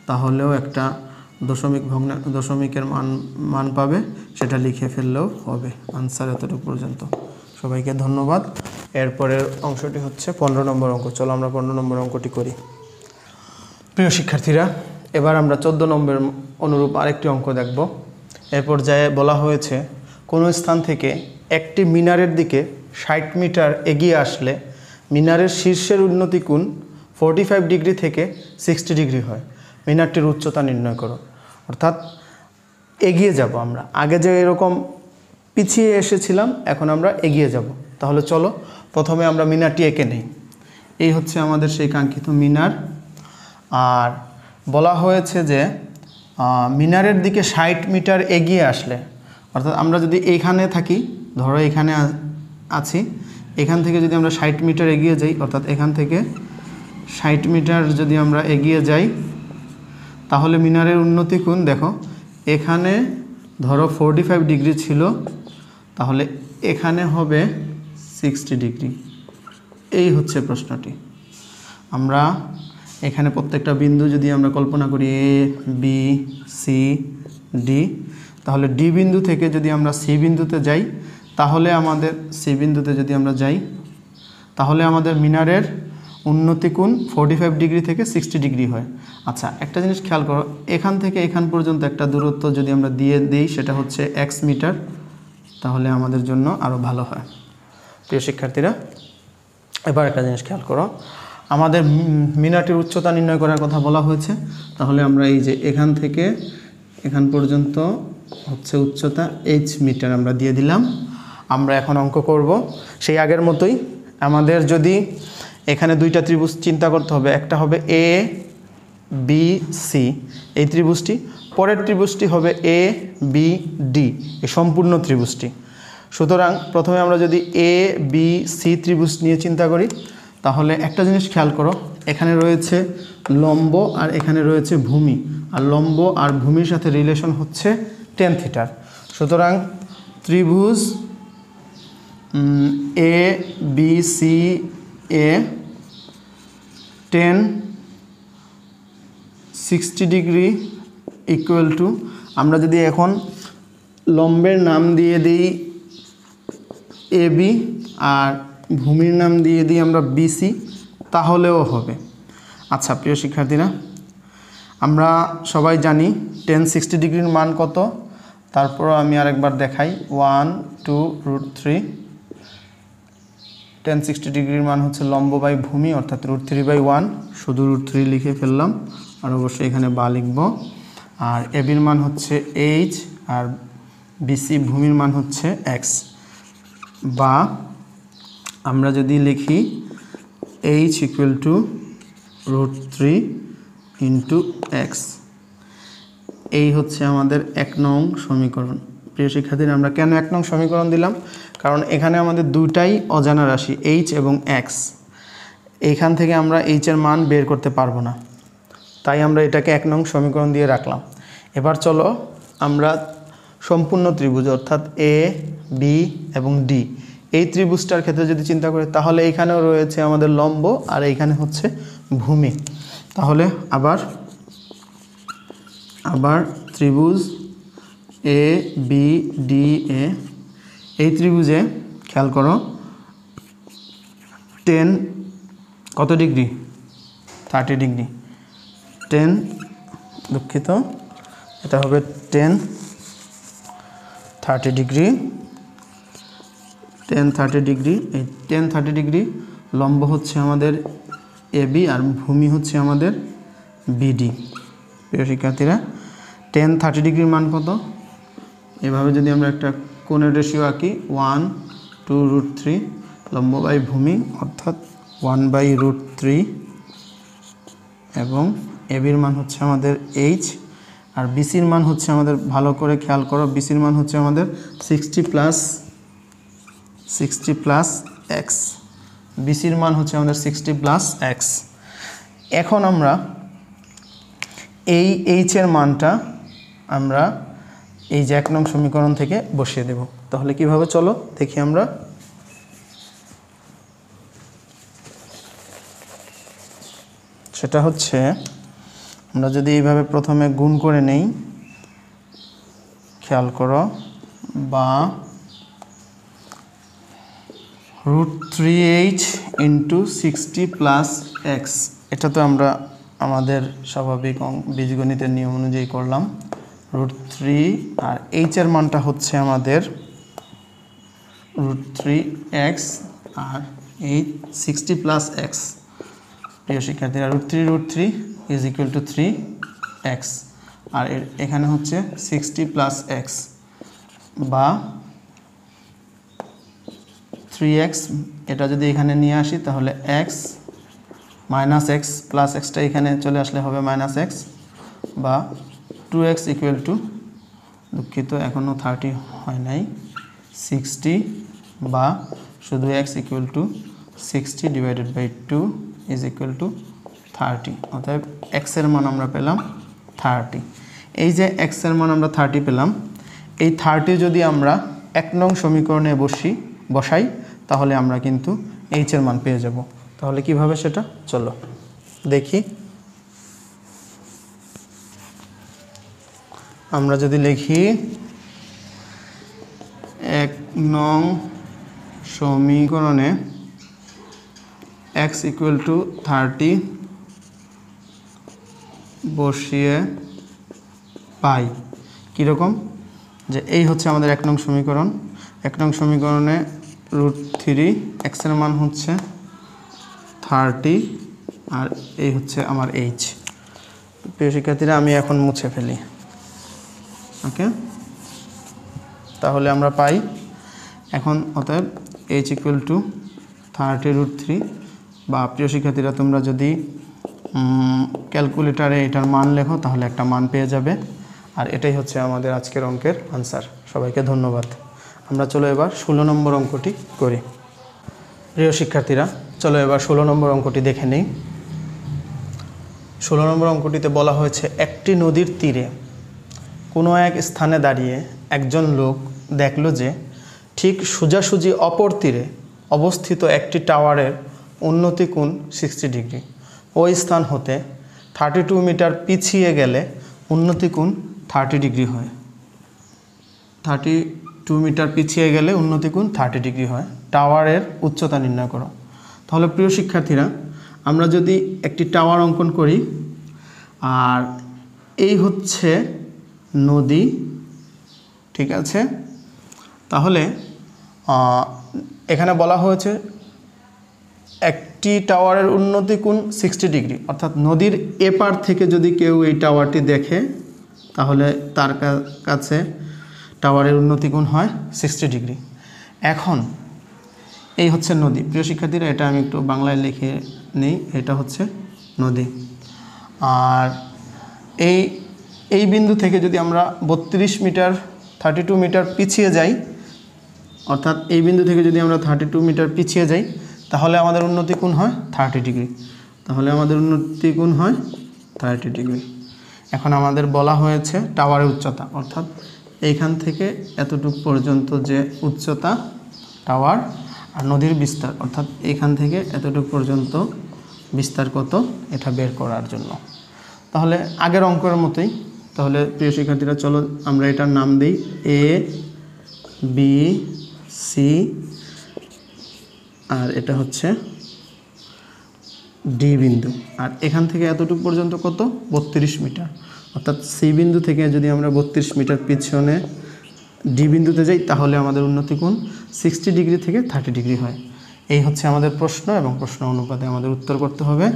তাহলেও একটা দশমিকের মান পাবে, সেটা লিখে ফেললেও হবে। আনসার এতটুকু পর্যন্ত। সবাইকে ধন্যবাদ। এরপরের অংশটি হচ্ছে 15 নম্বর অঙ্ক। চলো আমরা 15 নম্বর অঙ্কটি করি। প্রিয় শিক্ষার্থীরা, এবার আমরা 14 নম্বর অনুরূপ আরেকটি অঙ্ক দেখব। এর পর্যায়ে বলা হয়েছে, কোনো স্থান থেকে একটি মিনারের দিকে 60 মিটার এগিয়ে আসলে মিনারের শীর্ষের উন্নতি কোণ 45 ডিগ্রি থেকে 60 ডিগ্রি হয়। মিনারটির উচ্চতা নির্ণয় করো। অর্থাৎ এগিয়ে যাব আমরা, আগে যে এরকম পিছিয়ে এসেছিলাম এখন আমরা এগিয়ে যাব। তাহলে চলো প্রথমে আমরা মিনারটি এঁকে নেই। এই হচ্ছে আমাদের সেই কাঙ্ক্ষিত মিনার। আর বলা হয়েছে যে মিনারের দিকে 60 মিটার এগিয়ে আসলে, অর্থাৎ আমরা যদি এইখানে থাকি, ধরো এখানে আছি, এখান থেকে যদি আমরা 60 মিটার এগিয়ে যাই, অর্থাৎ এখান থেকে 60 মিটার যদি আমরা এগিয়ে যাই, তাহলে মিনারের উন্নতি কোণ দেখো, এখানে ধরো 45 ডিগ্রি ছিল, তাহলে এখানে হবে 60 ডিগ্রি। এই হচ্ছে প্রশ্নটি। আমরা এখানে প্রত্যেকটা বিন্দু যদি আমরা কল্পনা করি এ বি সি ডি, তাহলে ডি বিন্দু থেকে যদি আমরা সি বিন্দুতে যাই, তাহলে আমাদের সি বিন্দুতে যদি আমরা যাই, তাহলে আমাদের মিনারের উন্নতি কোণ 45 ডিগ্রি থেকে 60 ডিগ্রি হয়। আচ্ছা, একটা জিনিস খেয়াল করো, এখান থেকে এখান পর্যন্ত একটা দূরত্ব যদি আমরা দিয়ে দিই, সেটা হচ্ছে x মিটার, তাহলে আমাদের জন্য আরও ভালো হয়। প্রিয় শিক্ষার্থীরা, এবার একটা জিনিস খেয়াল করো, আমাদের মিনারটির উচ্চতা নির্ণয় করার কথা বলা হয়েছে। তাহলে আমরা এই যে এখান থেকে এখান পর্যন্ত হচ্ছে উচ্চতা h মিটার আমরা দিয়ে দিলাম। আমরা এখন অঙ্ক করব সেই আগের মতোই। আমাদের যদি এখানে দুইটা ত্রিভুজ চিন্তা করতে হবে, একটা হবে এ বি সি, এই ত্রিভুজটি, পরের ত্রিভুজটি হবে এ বি ডি, এই সম্পূর্ণ ত্রিভুজটি। সুতরাং প্রথমে আমরা যদি এ বি সি ত্রিভুজ নিয়ে চিন্তা করি, তাহলে একটা জিনিস খেয়াল করো, এখানে রয়েছে লম্ব আর এখানে রয়েছে ভূমি, আর লম্ব আর ভূমির সাথে রিলেশন হচ্ছে tan থিটার। সুতরাং ত্রিভুজ এ বি সি এ tan 60 ডিগ্রি ইকুয়াল টু, আমরা যদি এখন লম্বের নাম দিয়ে দিই এ বি আর ভূমির নাম দিয়ে দিই আমরা বিসি, তাহলেও হবে। আচ্ছা প্রিয় শিক্ষার্থীরা, আমরা সবাই জানি tan 60 ডিগ্রির মান কত, তারপরও আমি আরেকবার দেখাই, 1 2 √3। tan 60 ডিগ্রির মান হচ্ছে লম্ব বাই ভূমি, অর্থাৎ √3/1, শুধু √3 লিখে ফেললাম, আর অবশ্যই এখানে বা লিখব। আর এবির মান হচ্ছে h আর বিসি ভূমির মান হচ্ছে x, বা আমরা যদি লিখি h equal to √3 into x, এই হচ্ছে আমাদের 1 নং সমীকরণ। প্রিয় শিক্ষার্থীরা, আমরা কেন 1 নং সমীকরণ দিলাম? কারণ এখানে আমাদের দুটাই অজানা রাশি h এবং x, এইখান থেকে আমরা h এর মান বের করতে পারবো না, তাই আমরা এটাকে 1 নং সমীকরণ দিয়ে রাখলাম। এবার চলো আমরা সম্পূর্ণ ত্রিভুজ অর্থাৎ এ বি এবং ডি এই ত্রিভুজটার ক্ষেত্রে যদি চিন্তা করি, তাহলে এইখানেও রয়েছে আমাদের লম্ব আর এইখানে হচ্ছে ভূমি। তাহলে আবার ত্রিভুজ এ বি ডি এ, এই ত্রিভুজে খেয়াল করো 10 কত ডিগ্রি? 30 ডিগ্রি। 10 দুঃখিত, এটা হবে 10 30 ডিগ্রি। 10 30 ডিগ্রি, এই 10 30 ডিগ্রি লম্ব হচ্ছে আমাদের এবি আর ভূমি হচ্ছে আমাদের বিডি। প্রিয় শিক্ষার্থীরা, 10 30 ডিগ্রির মান কত? এভাবে যদি আমরা একটা কোণের রেশিও আঁকি 1 2 √3 লম্ব বাই ভূমি অর্থাৎ 1/√3, এবং এবির মান হচ্ছে আমাদের এইচ আর বিসির মান হচ্ছে আমাদের, ভালো করে খেয়াল করো, বিসির মান হচ্ছে আমাদের 60 প্লাস এক্স। বিসির মান হচ্ছে আমাদের 60 প্লাস এক্স। এখন আমরা এই এইচ এর মানটা আমরা এই যে 1 নং সমীকরণ থেকে বসিয়ে দেব। তাহলে কিভাবে চলো দেখি আমরা। সেটা হচ্ছে আমরা যদি এইভাবে প্রথমে গুণ করে নেই, খেয়াল করো, বা √3h ইন্টু 60 প্লাস এক্স, এটা তো আমরা আমাদের স্বাভাবিক বীজগণিতের নিয়ম অনুযায়ী করলাম। √3 আর এইচ এর মানটা হচ্ছে আমাদের √3x আর এই 60 প্লাস এক্স। প্রিয় শিক্ষার্থীরা, √3 ইজ ইকুয়াল টু 3x, আর এখানে হচ্ছে 60 প্লাস এক্স, বা 3x, এটা যদি এখানে নিয়ে আসি তাহলে x minus x plus extra এখানে চলে আসলে হবে মাইনাস এক্স, বা 2x ইকুয়াল টু, দুঃখিত এখনও 30 হয় নাই, 60, বা শুধু x equal to 60 divided by 2 is equal to 30। অর্থাৎ x এর মান আমরা পেলাম 30। এই যে x এর মান আমরা 30 পেলাম, এই 30 যদি আমরা 1 নং সমীকরণে বসাই তাহলে আমরা কিন্তু h এর মান পেয়ে যাব। তাহলে কিভাবে সেটা চলো দেখি। আমরা যদি লিখি 1 নং সমীকরণে x ইকুয়াল টু 30 বসিয়ে পাই কীরকম, যে এই হচ্ছে আমাদের 1 নং সমীকরণ। 1 নং সমীকরণে √3 x এর মান হচ্ছে 30 আর এই হচ্ছে আমার h। প্রিয় শিক্ষার্থীরা, আমি এখন মুছে ফেলি, ওকে। তাহলে আমরা পাই এখন, অতএব h ইকুয়াল টু 30 √3, বা প্রিয় শিক্ষার্থীরা তোমরা যদি ক্যালকুলেটারে এটার মান লেখো তাহলে একটা মান পেয়ে যাবে। আর এটাই হচ্ছে আমাদের আজকের অঙ্কের আনসার। সবাইকে ধন্যবাদ। আমরা চলো এবার 16 নম্বর অঙ্কটি করি। প্রিয় শিক্ষার্থীরা, চলো এবার 16 নম্বর অঙ্কটি দেখে নেই। 16 নম্বর অঙ্কটিতে বলা হয়েছে, একটি নদীর তীরে কোনো এক স্থানে দাঁড়িয়ে একজন লোক দেখল যে ঠিক সোজাসুজি অপর তীরে অবস্থিত একটি টাওয়ারের উন্নতি কোণ 60 ডিগ্রি। ওই স্থান হতে 32 মিটার পিছিয়ে গেলে উন্নতি কোণ 30 ডিগ্রি হয়। 32 মিটার পিছিয়ে গেলে উন্নতি কোণ 30 ডিগ্রি হয়। টাওয়ারের উচ্চতা নির্ণয় করো। তাহলে প্রিয় শিক্ষার্থীরা, আমরা যদি একটি টাওয়ার অঙ্কন করি, আর এই হচ্ছে নদী, ঠিক আছে। তাহলে এখানে বলা হয়েছে একটি টাওয়ারের উন্নতি কোণ 60 ডিগ্রি, অর্থাৎ নদীর এপার থেকে যদি কেউ এই টাওয়ারটি দেখে তাহলে তার কাছে টাওয়ারের উন্নতি কোণ হয় 60 ডিগ্রি। এখন এই হচ্ছে নদী। প্রিয় শিক্ষার্থীরা, এটা আমি একটু বাংলায় লিখে নেই। এটা হচ্ছে নদী। আর এই বিন্দু থেকে যদি আমরা 32 মিটার 32 মিটার পিছিয়ে যাই, অর্থাৎ এই বিন্দু থেকে যদি আমরা 32 মিটার পিছিয়ে যাই, তাহলে আমাদের উন্নতি কোণ হয় 30 ডিগ্রি। তাহলে আমাদের উন্নতি কোণ হয় 30 ডিগ্রি। এখন আমাদের বলা হয়েছে টাওয়ারের উচ্চতা, অর্থাৎ এইখান থেকে এতটুকু পর্যন্ত যে উচ্চতা টাওয়ার, আর নদীর বিস্তার, অর্থাৎ এইখান থেকে এতটুকু পর্যন্ত বিস্তার কত, এটা বের করার জন্য। তাহলে আগের অঙ্কের মতোই, তাহলে প্রিয় শিক্ষার্থীরা চলো আমরা এটার নাম দিই এ বি সি, আর এটা হচ্ছে ডি বিন্দু। আর এখান থেকে এতটুকু পর্যন্ত কত, 32 মিটার। অর্থাৎ সি বিন্দু থেকে যদি আমরা 32 মিটার পিছনে ডি বিন্দুতে যাই, তাহলে আমাদের উন্নতি কোণ 60 ডিগ্রি থেকে 30 ডিগ্রি হয়। এই হচ্ছে আমাদের প্রশ্ন, এবং প্রশ্ন অনুপাতে আমাদের উত্তর করতে হবে,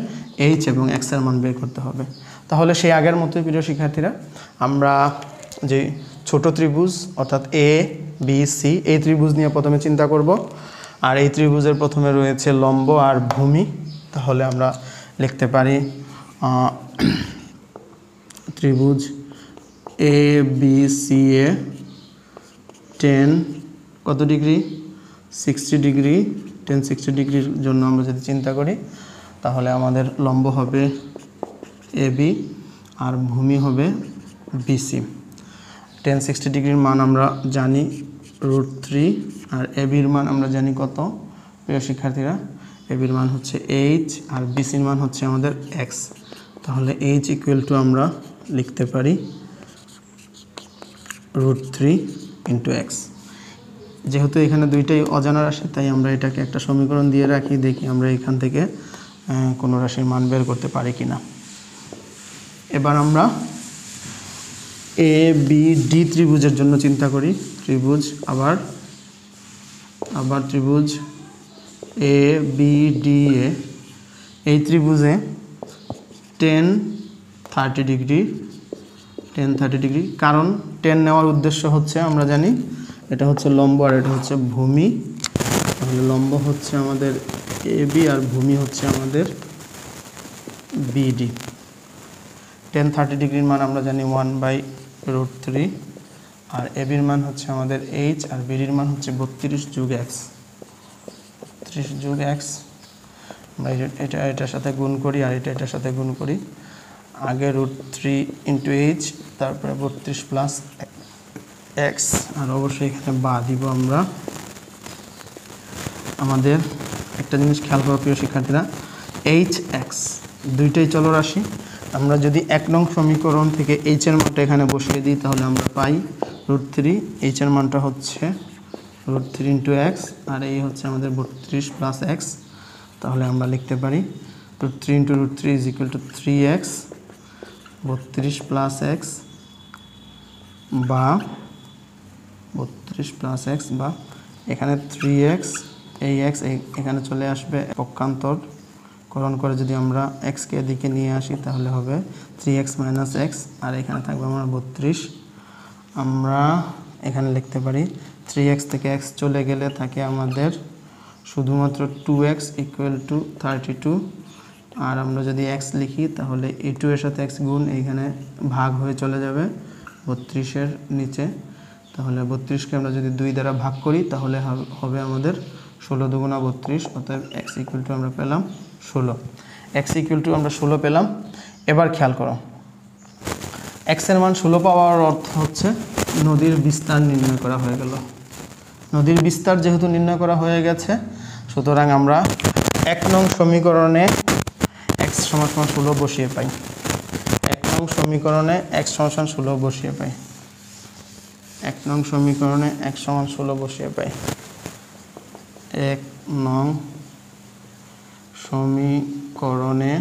এইচ এবং এক্স এর মান বের করতে হবে। তাহলে সেই আগের মতোই প্রিয় শিক্ষার্থীরা, আমরা যে ছোট ত্রিভুজ অর্থাৎ এ বি সি, এই ত্রিভুজ নিয়ে প্রথমে চিন্তা করব। আর এই ত্রিভুজের প্রথমে রয়েছে লম্ব আর ভূমি। তাহলে আমরা লিখতে পারি ত্রিভুজ এ বি সি এ 10 কত ডিগ্রি, 60 ডিগ্রি। 10 60 ডিগ্রির জন্য আমরা যদি চিন্তা করি, তাহলে আমাদের লম্ব হবে এ বি আর ভূমি হবে বিসি। 10 60 ডিগ্রির মান আমরা জানি √3, আর এ বির মান আমরা জানি কত প্রিয় শিক্ষার্থীরা, এ বির মান হচ্ছে এইচ, আর বিসির মান হচ্ছে আমাদের এক্স। তাহলে এইচ ইকুয়াল টু আমরা লিখতে পারি √3 ইন্টু এক্স। যেহেতু এখানে দুইটাই অজানা রাশি, তাই আমরা এটাকে একটা সমীকরণ দিয়ে রাখি, দেখি আমরা এখান থেকে কোনো রাশির মান বের করতে পারি কিনা। এবার আমরা এ বি ডি ত্রিভুজের জন্য চিন্তা করি। ত্রিভুজ আবার ত্রিভুজ এ বি ডি এ, এই ত্রিভুজে 10 30 ডিগ্রি, 10 30 ডিগ্রি। কারণ 10 নেওয়ার উদ্দেশ্য হচ্ছে, আমরা জানি এটা হচ্ছে লম্ব আর এটা হচ্ছে ভূমি। তাহলে লম্ব হচ্ছে আমাদের এ বি আর ভূমি হচ্ছে আমাদের বিডি। 10 30 ডিগ্রির মান আমরা জানি 1/√3, আর এ বির মান হচ্ছে আমাদের এইচ, আর বিডির মান হচ্ছে 32 যোগ এক্স। 32 যোগ এক্স, আমরা এটার সাথে গুণ করি, আর এটার সাথে গুণ করি। আগে √3 ইন্টু এইচ, তারপরে 32 প্লাস এক্স, আর অবশ্যই এখানে বা দিব আমরা। আমাদের একটা জিনিস খেয়াল করা প্রিয় শিক্ষার্থীরা, এইচ এক্স দুইটাই চলরাশি। আমরা যদি 1 নং সমীকরণ থেকে এইচ এর মানটা এখানে বসিয়ে দিই, তাহলে আমরা পাই √3। এইচ এর মানটা হচ্ছে √3 ইন্টু এক্স, আর এই হচ্ছে আমাদের 32 প্লাস এক্স। তাহলে আমরা লিখতে পারি √3 into √3 is equal two 3x, 32 plus x বা 32 প্লাস এক্স, বা এখানে 3x, এই এক্স এখানে চলে আসবে, পক্ষান্তরকরণ করে যদি আমরা এক্সকে এদিকে নিয়ে আসি, তাহলে হবে 3x মাইনাস এক্স, আর এখানে থাকবে আমরা 32। আমরা এখানে লিখতে পারি 3x থেকে x চলে গেলে থাকে আমাদের শুধুমাত্র 2x ইকুয়াল টু 32, আর আমরা যদি x লিখি তাহলে এই 2 এর সাথে x গুণ এইখানে ভাগ হয়ে চলে যাবে 32-এর নিচে। তাহলে 32কে আমরা যদি 2 দ্বারা ভাগ করি, তাহলে হবে আমাদের 16 দুগুণা 32, অতএব x ইকুয়াল টু আমরা পেলাম 16। x ইকুয়াল টু আমরা 16 পেলাম। এবার খেয়াল করো, x এর মান 16 পাওয়ার অর্থ হচ্ছে নদীর বিস্তার নির্ণয় করা হয়ে গেল। নদীর বিস্তার যেহেতু নির্ণয় করা হয়ে গেছে, সুতরাং আমরা 1 নং সমীকরণে x সমান 16 বসিয়ে পাই। 1 নং সমীকরণে x সমান 16 বসিয়ে পাই। 1 নং সমীকরণে x সমান 16 বসিয়ে পাই। 1 নং সমীকরণে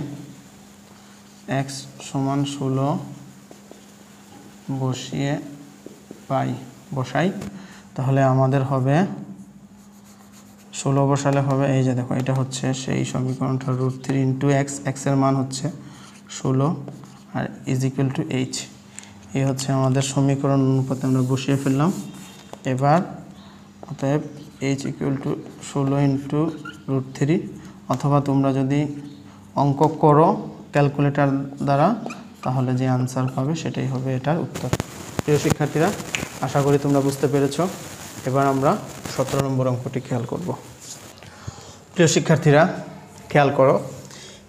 x সমান 16 বসাই, তাহলে আমাদের হবে 16 বসালে হবে, এই যে দেখো এটা হচ্ছে সেই সমীকরণটা √3 ইন্টু এক্স, এক্সের মান হচ্ছে 16 আর ইজ ইকুয়াল টু এইচ। এই হচ্ছে আমাদের সমীকরণ অনুপাতে আমরা বসিয়ে ফেললাম। এবার অতএব h = 16 × √3, অথবা তোমরা যদি অঙ্ক করো ক্যালকুলেটর দ্বারা তাহলে যে আনসার পাবে সেটাই হবে এটার উত্তর। প্রিয় শিক্ষার্থীরা, আশা করি তোমরা বুঝতে পেরেছ। এবার আমরা 17 নম্বর অঙ্কটি খেয়াল করব। প্রিয় শিক্ষার্থীরা খেয়াল করো,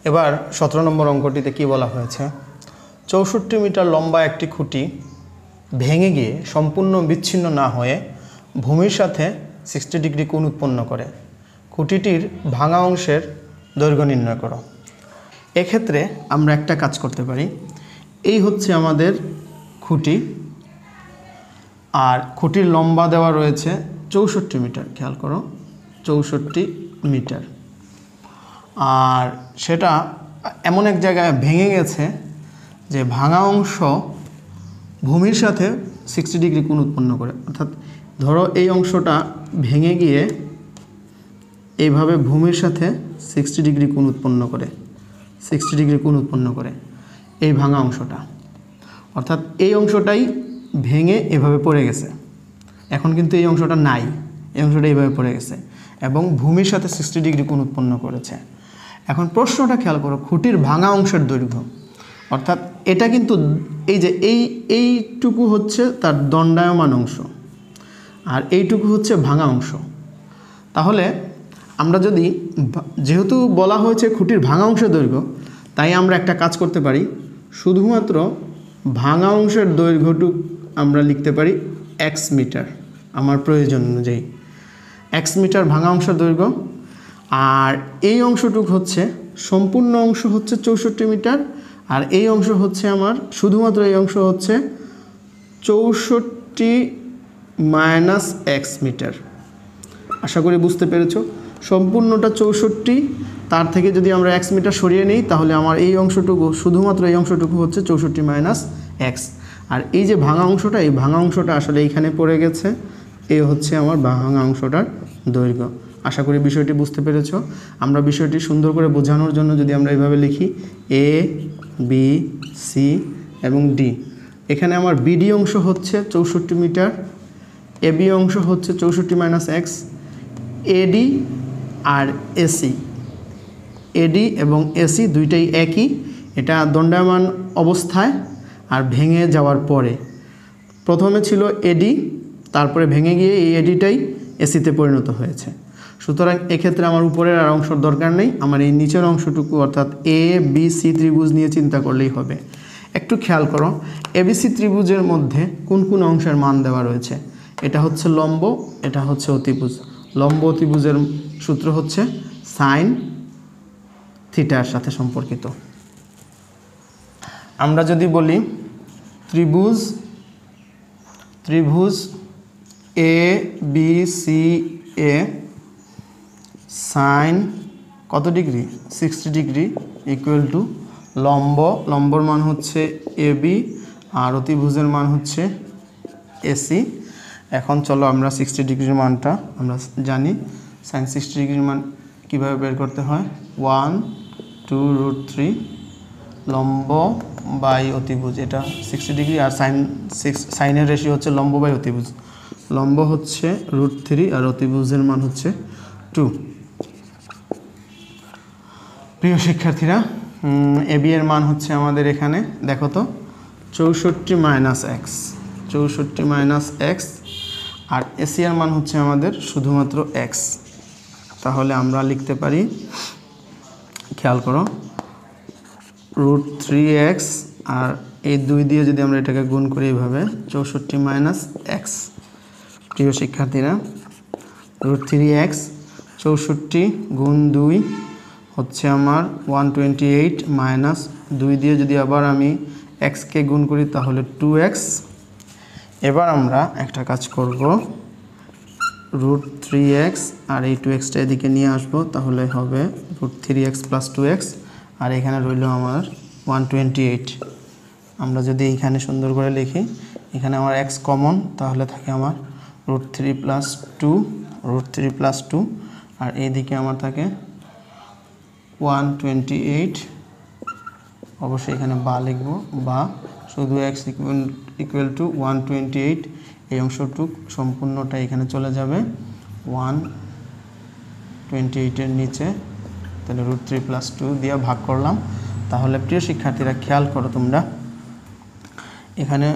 এবার 17 নম্বর অঙ্কটিতে কি বলা হয়েছে, 64 মিটার লম্বা একটি খুঁটি ভেঙে গিয়ে সম্পূর্ণ বিচ্ছিন্ন না হয়ে ভূমির সাথে 60 ডিগ্রি কোণ উৎপন্ন করে। খুঁটিটির ভাঙা অংশের দৈর্ঘ্য নির্ণয় করো। এক্ষেত্রে আমরা একটা কাজ করতে পারি, এই হচ্ছে আমাদের খুঁটি, আর খুঁটির লম্বা দেওয়া রয়েছে 64 মিটার। খেয়াল করো 64 মিটার, আর সেটা এমন এক জায়গায় ভেঙে গেছে যে ভাঙা অংশ ভূমির সাথে 60 ডিগ্রি কোণ উৎপন্ন করে। অর্থাৎ ধরো এই অংশটা ভেঙে গিয়ে এইভাবে ভূমির সাথে 60 ডিগ্রি কোণ উৎপন্ন করে, 60 ডিগ্রি কোণ উৎপন্ন করে এই ভাঙা অংশটা। অর্থাৎ এই অংশটাই ভেঙে এভাবে পড়ে গেছে। এখন কিন্তু এই অংশটা নাই, এই অংশটা এইভাবে পড়ে গেছে এবং ভূমির সাথে 60 ডিগ্রি কোণ উৎপন্ন করেছে। এখন প্রশ্নটা খেয়াল করো, খুঁটির ভাঙা অংশের দৈর্ঘ্য, অর্থাৎ এটা কিন্তু এই যে এইটুকু হচ্ছে তার দণ্ডায়মান অংশ, আর এইটুকু হচ্ছে ভাঙা অংশ। তাহলে আমরা যদি, যেহেতু বলা হয়েছে খুঁটির ভাঙা অংশের দৈর্ঘ্য, তাই আমরা একটা কাজ করতে পারি, শুধুমাত্র ভাঙা অংশের দৈর্ঘ্যটুক আমরা লিখতে পারি x মিটার, আমার প্রয়োজন অনুযায়ী x মিটার ভাঙা অংশের দৈর্ঘ্য। আর এই অংশটুক হচ্ছে, সম্পূর্ণ অংশ হচ্ছে 64 মিটার, আর এই অংশ হচ্ছে আমার, শুধুমাত্র এই অংশ হচ্ছে 64 - x মিটার। আশা করি বুঝতে পেরেছো। সম্পূর্ণটা 64, তার থেকে যদি আমরা x মিটার সরিয়ে নিই তাহলে আমার এই অংশটুকু, শুধুমাত্র এই অংশটুকু হচ্ছে 64 - x। আর এই যে ভাঙা অংশটা, এই ভাঙা অংশটা আসলে এইখানে পড়ে গেছে, এই হচ্ছে আমার ভাঙা অংশটার দৈর্ঘ্য। আশা করি বিষয়টি বুঝতে পেরেছো। আমরা বিষয়টি সুন্দর করে বোঝানোর জন্য যদি আমরা এইভাবে লিখি a b c এবং d, এখানে আমার BD অংশ হচ্ছে 64 মিটার, AB অংশ হচ্ছে 64 - x, AD আর AC, AD এবং AC দুইটাই একই। এটা দণ্ডায়মান অবস্থায় আর ভেঙে যাওয়ার পরে, প্রথমে ছিল AD, তারপরে ভেঙে গিয়ে এই ADটাই ACতে পরিণত হয়েছে। সুতরাং এক্ষেত্রে আমার উপরের আর অংশের দরকার নেই, আমার এই নিচের অংশটুকু অর্থাৎ ABC ত্রিভুজ নিয়ে চিন্তা করলেই হবে। একটু খেয়াল করো, ABC ত্রিভুজের মধ্যে কোন কোন অংশের মান দেওয়া রয়েছে। এটা হচ্ছে লম্ব, এটা হচ্ছে অতিভুজ। লম্ব অতিভুজের সূত্র হচ্ছে সাইন থিটার সাথে সম্পর্কিত। আমরা যদি বলি ত্রিভুজ ABCA সাইন কত degree, 60 degree equal two number মান হচ্ছে AB আর অতিভুজের মান হচ্ছে AC। এখন চলো আমরা 60 ডিগ্রির মানটা আমরা জানি, সাইন 60 ডিগ্রির মান কীভাবে বের করতে হয়, 1 2 √3 লম্ব বাই অতিভুজ, এটা 60 ডিগ্রি, আর সাইনের রেশিও হচ্ছে লম্ব বাই অতিভুজ। লম্ব হচ্ছে √3 আর অতিভুজের মান হচ্ছে 2। প্রিয় শিক্ষার্থীরা, AB এর মান হচ্ছে আমাদের এখানে দেখো তো 64 - x, 64 - x, আর AC এর মান হচ্ছে আমাদের শুধুমাত্র x। তাহলে আমরা লিখতে পারি, খেয়াল করো, √3x, আর এই 2 দিয়ে যদি আমরা এটাকে গুণ করি এইভাবে 64 - x। প্রিয় শিক্ষার্থীরা, √3x 64 গুণ 2 হচ্ছে আমার 128 মাইনাস 2 দিয়ে যদি আবার আমি xকে গুণ করি তাহলে 2x। এবার আমরা একটা কাজ করব, √3x আর এই 2xটা এদিকে নিয়ে আসবো, তাহলে হবে √3x + 2x, আর এখানে রইল আমার 128। আমরা যদি এইখানে সুন্দর করে লিখি, এখানে আমার x কমন, তাহলে থাকে আমার √3 + 2, আর এইদিকে আমার থাকে 128। অবশ্যই এখানে বা লিখব, বা শুধু x = 128 এই অংশটুক সম্পূর্ণটা এখানে চলে যাবে 128-এর নিচে, তাহলে √3 + 2 দিয়ে ভাগ করলাম। তাহলে প্রিয় শিক্ষার্থীরা খেয়াল করো, তোমরা এখানে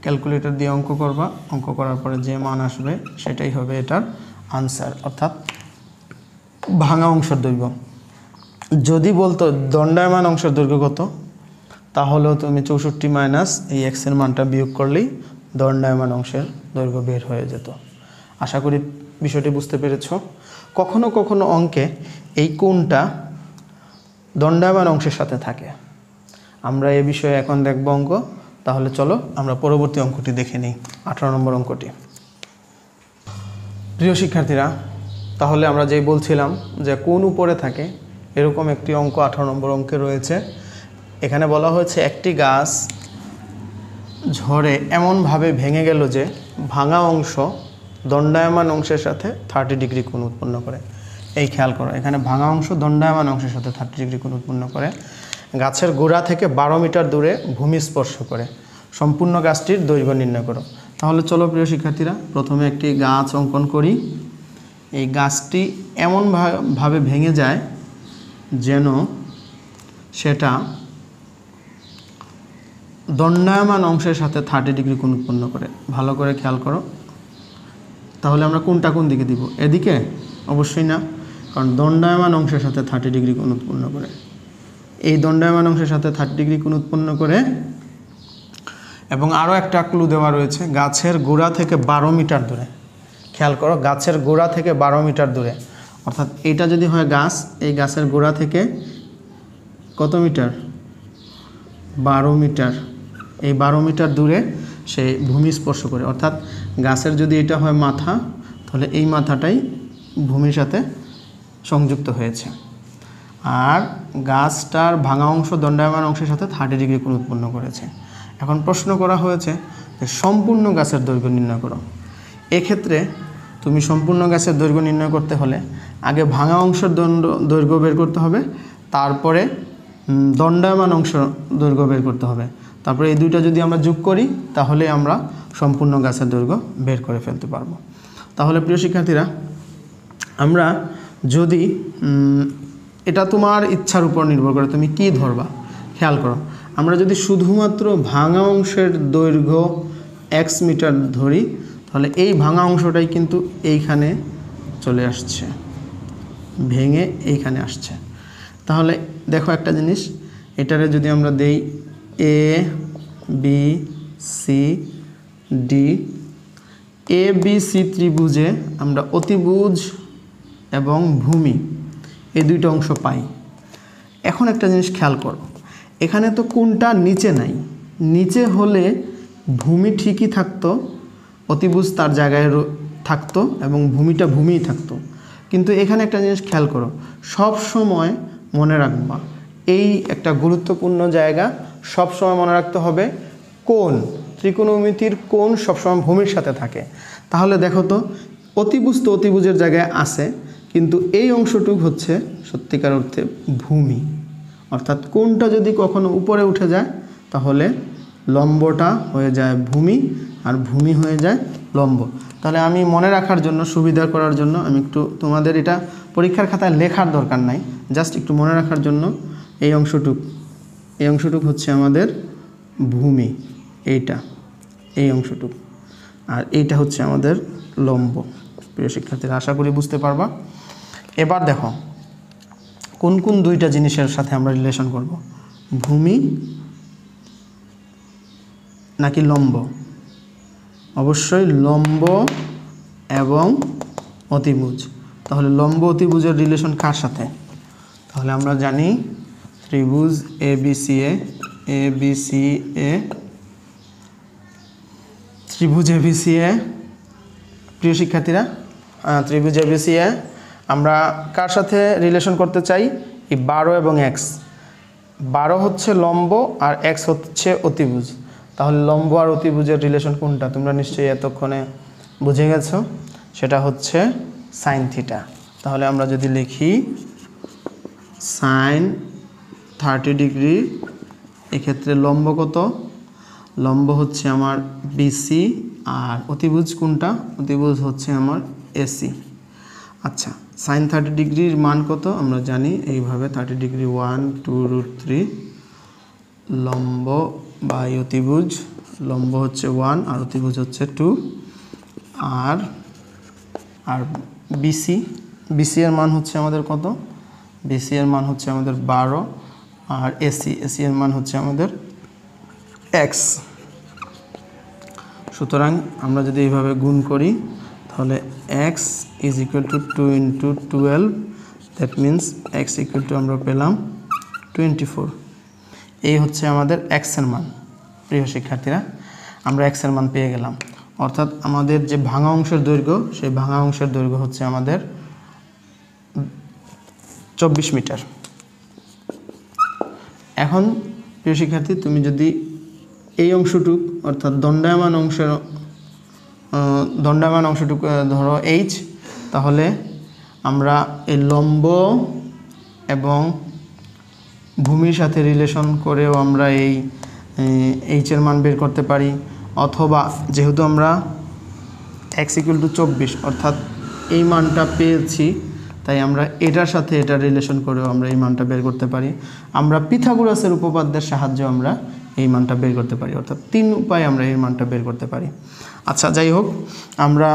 ক্যালকুলেটর দিয়ে অঙ্ক করবা, অঙ্ক করার পরে যে মান আসবে সেটাই হবে এটার আনসার, অর্থাৎ ভাঙা অংশের দৈর্ঘ্য। যদি বলতো দণ্ডায়মান অংশের দৈর্ঘ্য কত, তাহলেও তুমি 64 মাইনাস এই এক্সের মানটা বিয়োগ করলেই দণ্ডায়মান অংশের দৈর্ঘ্য বের হয়ে যেত। আশা করি বিষয়টি বুঝতে পেরেছ। কখনো কখনো অঙ্কে এই কোণটা দণ্ডায়মান অংশের সাথে থাকে, আমরা এ বিষয়ে এখন দেখব অঙ্ক। তাহলে চলো আমরা পরবর্তী অঙ্কটি দেখে নিই, 18 নম্বর অঙ্কটি। প্রিয় শিক্ষার্থীরা, তাহলে আমরা যেই বলছিলাম যে কোণ উপরে থাকে, এরকম একটি অঙ্ক 18 নম্বর অঙ্কে রয়েছে। এখানে বলা হয়েছে একটি গাছ ঝড়ে এমনভাবে ভেঙে গেল যে ভাঙা অংশ দণ্ডায়মান অংশের সাথে 30 ডিগ্রি কোণ উৎপন্ন করে। এই খেয়াল করো, এখানে ভাঙা অংশ দণ্ডায়মান অংশের সাথে 30 ডিগ্রি কোণ উৎপন্ন করে। গাছের গোড়া থেকে 12 মিটার দূরে ভূমি স্পর্শ করে। সম্পূর্ণ গাছটির দৈর্ঘ্য নির্ণয় করো। তাহলে চলো প্রিয় শিক্ষার্থীরা, প্রথমে একটি গাছ অঙ্কন করি। এই গাছটি এমনভাবে ভেঙে যায় যেন সেটা দণ্ডায়মান অংশের সাথে 30 ডিগ্রি কোণ উৎপন্ন করে। ভালো করে খেয়াল করো। তাহলে আমরা কোনটা কোন দিকে দিব? এদিকে? অবশ্যই না, কারণ দণ্ডায়মান অংশের সাথে 30 ডিগ্রি কোণ উৎপন্ন করে। এই দণ্ডায়মান অংশের সাথে 30 ডিগ্রি কোণ উৎপন্ন করে। এবং আরও একটা ক্লু দেওয়া রয়েছে, গাছের গোড়া থেকে 12 মিটার দূরে। খেয়াল করো, গাছের গোড়া থেকে 12 মিটার দূরে, অর্থাৎ এইটা যদি হয় গাছ, এই গাছের গোড়া থেকে কত মিটার? 12 মিটার। এই 12 মিটার দূরে সে ভূমি স্পর্শ করে, অর্থাৎ গাছের যদি এটা হয় মাথা, তাহলে এই মাথাটাই ভূমির সাথে সংযুক্ত হয়েছে। আর গাছটার ভাঙা অংশ দণ্ডায়মান অংশের সাথে 30 ডিগ্রি কোণ উৎপন্ন করেছে। এখন প্রশ্ন করা হয়েছে যে সম্পূর্ণ গাছের দৈর্ঘ্য নির্ণয় করো। এক্ষেত্রে তুমি সম্পূর্ণ গাছের দৈর্ঘ্য নির্ণয় করতে হলে আগে ভাঙা অংশের দৈর্ঘ্য বের করতে হবে, তারপরে দণ্ডায়মান অংশ দৈর্ঘ্য বের করতে হবে। তারপরে এই দুইটা যদি আমরা যোগ করি, তাহলে আমরা সম্পূর্ণ গাছের দৈর্ঘ্য বের করে ফেলতে পারবো। তাহলে প্রিয় শিক্ষার্থীরা, আমরা যদি এটা তোমার ইচ্ছার উপর নির্ভর করে তুমি কি ধরবা। খেয়াল করো, আমরা যদি শুধুমাত্র ভাঙা অংশের দৈর্ঘ্য x মিটার ধরি, তাহলে এই ভাঙা অংশটাই কিন্তু এইখানে চলে আসছে, ভেঙে এইখানে আসছে। তাহলে দেখো একটা জিনিস, এটারে যদি আমরা দেই A B C D, A B C ত্রিভুজে আমরা অতিভুজ এবং ভূমি এই দুইটা অংশ পাই। এখন একটা জিনিস খেয়াল করো, এখানে তো কোনটা নিচে নাই, নিচে হলে ভূমি ঠিকই থাকতো, অতিভুজ তার জায়গায় থাকতো এবং ভূমিটা ভূমিই থাকতো। কিন্তু এখানে একটা জিনিস খেয়াল করো, সব সময় মনে রাখবা, এই একটা গুরুত্বপূর্ণ জায়গা, সব সময় মনে রাখতে হবে কোণ, ত্রিকোণমিতির কোণ সবসময় ভূমির সাথে থাকে। তাহলে দেখো তো, অতিভুজ তো অতিভুজের জায়গায় আছে, কিন্তু এই অংশটুক হচ্ছে সত্যিকার অর্থে ভূমি। অর্থাৎ কোণটা যদি কখনো উপরে উঠে যায়, তাহলে লম্বটা হয়ে যায় ভূমি, আর ভূমি হয়ে যায় লম্ব। তাহলে আমি মনে রাখার জন্য, সুবিধা করার জন্য, আমি একটু তোমাদের এটা পরীক্ষার খাতায় লেখার দরকার নাই, জাস্ট একটু মনে রাখার জন্য এই অংশটুক হচ্ছে আমাদের ভূমি, এই অংশটুক, আর এইটা হচ্ছে আমাদের লম্ব। প্রিয় শিক্ষার্থীরা, আশা করি বুঝতে পারবা। এবার দেখো কোন কোন দুইটা জিনিসের সাথে আমরা রিলেশন করব, ভূমি নাকি লম্ব? অবশ্যই লম্ব এবং অতিভুজ। তাহলে লম্ব অতিভুজের রিলেশন কার সাথে? তাহলে আমরা জানি ত্রিভুজ ABCA, ত্রিভুজ ABCA। প্রিয় শিক্ষার্থীরা, ত্রিভুজ ABCA আমরা কার সাথে রিলেশন করতে চাই? এই 12 এবং x। 12 হচ্ছে লম্ব আর x হচ্ছে অতিভুজ। তাহলে লম্ব আর অতিভুজের রিলেশন কোনটা? তোমরা নিশ্চয়ই এতক্ষণে বুঝে গেছো, সেটা হচ্ছে সাইন থিটা। তাহলে আমরা যদি লিখি সাইন 30 ডিগ্রি, এক্ষেত্রে লম্ব কত? লম্ব হচ্ছে আমার BC আর অতিভুজ কোনটা? অতিভুজ হচ্ছে আমার এসি। আচ্ছা, সাইন 30 ডিগ্রির মান কত আমরা জানি, এইভাবে 30 ডিগ্রি 1 2√3 লম্ব বাই অতিভুজ, লম্ব হচ্ছে 1 আর অতিভুজ হচ্ছে 2, আর বিসি এর মান হচ্ছে আমাদের কত? বিসি এর মান হচ্ছে আমাদের 12, আর এসি এর মান হচ্ছে আমাদের এক্স। সুতরাং আমরা যদি এইভাবে গুণ করি তাহলে x is equal two 2 into 12, that means x equal to আমরা পেলাম 24। এই হচ্ছে আমাদের x এর মান। প্রিয় শিক্ষার্থীরা, আমরা x এর মান পেয়ে গেলাম, অর্থাৎ আমাদের যে ভাঙা অংশের দৈর্ঘ্য, সেই ভাঙা অংশের দৈর্ঘ্য হচ্ছে আমাদের 24 মিটার। এখন প্রিয় শিক্ষার্থী, তুমি যদি এই অংশটুক অর্থাৎ দণ্ডায়মান অংশটুকু ধরো h, তাহলে আমরা এই লম্ব এবং ভূমির সাথে রিলেশন করেও আমরা এই h এর মান বের করতে পারি, অথবা যেহেতু আমরা x ইকুয়াল টু 24 অর্থাৎ এই মানটা পেয়েছি, তাই আমরা এটার সাথে এটা রিলেশন করেও আমরা এই মানটা বের করতে পারি। আমরা পিথাগোরাসের উপপাদ্যের সাহায্যে আমরা এই মানটা বের করতে পারি, অর্থাৎ 3 উপায়ে আমরা এই মানটা বের করতে পারি। আচ্ছা, যাই হোক, আমরা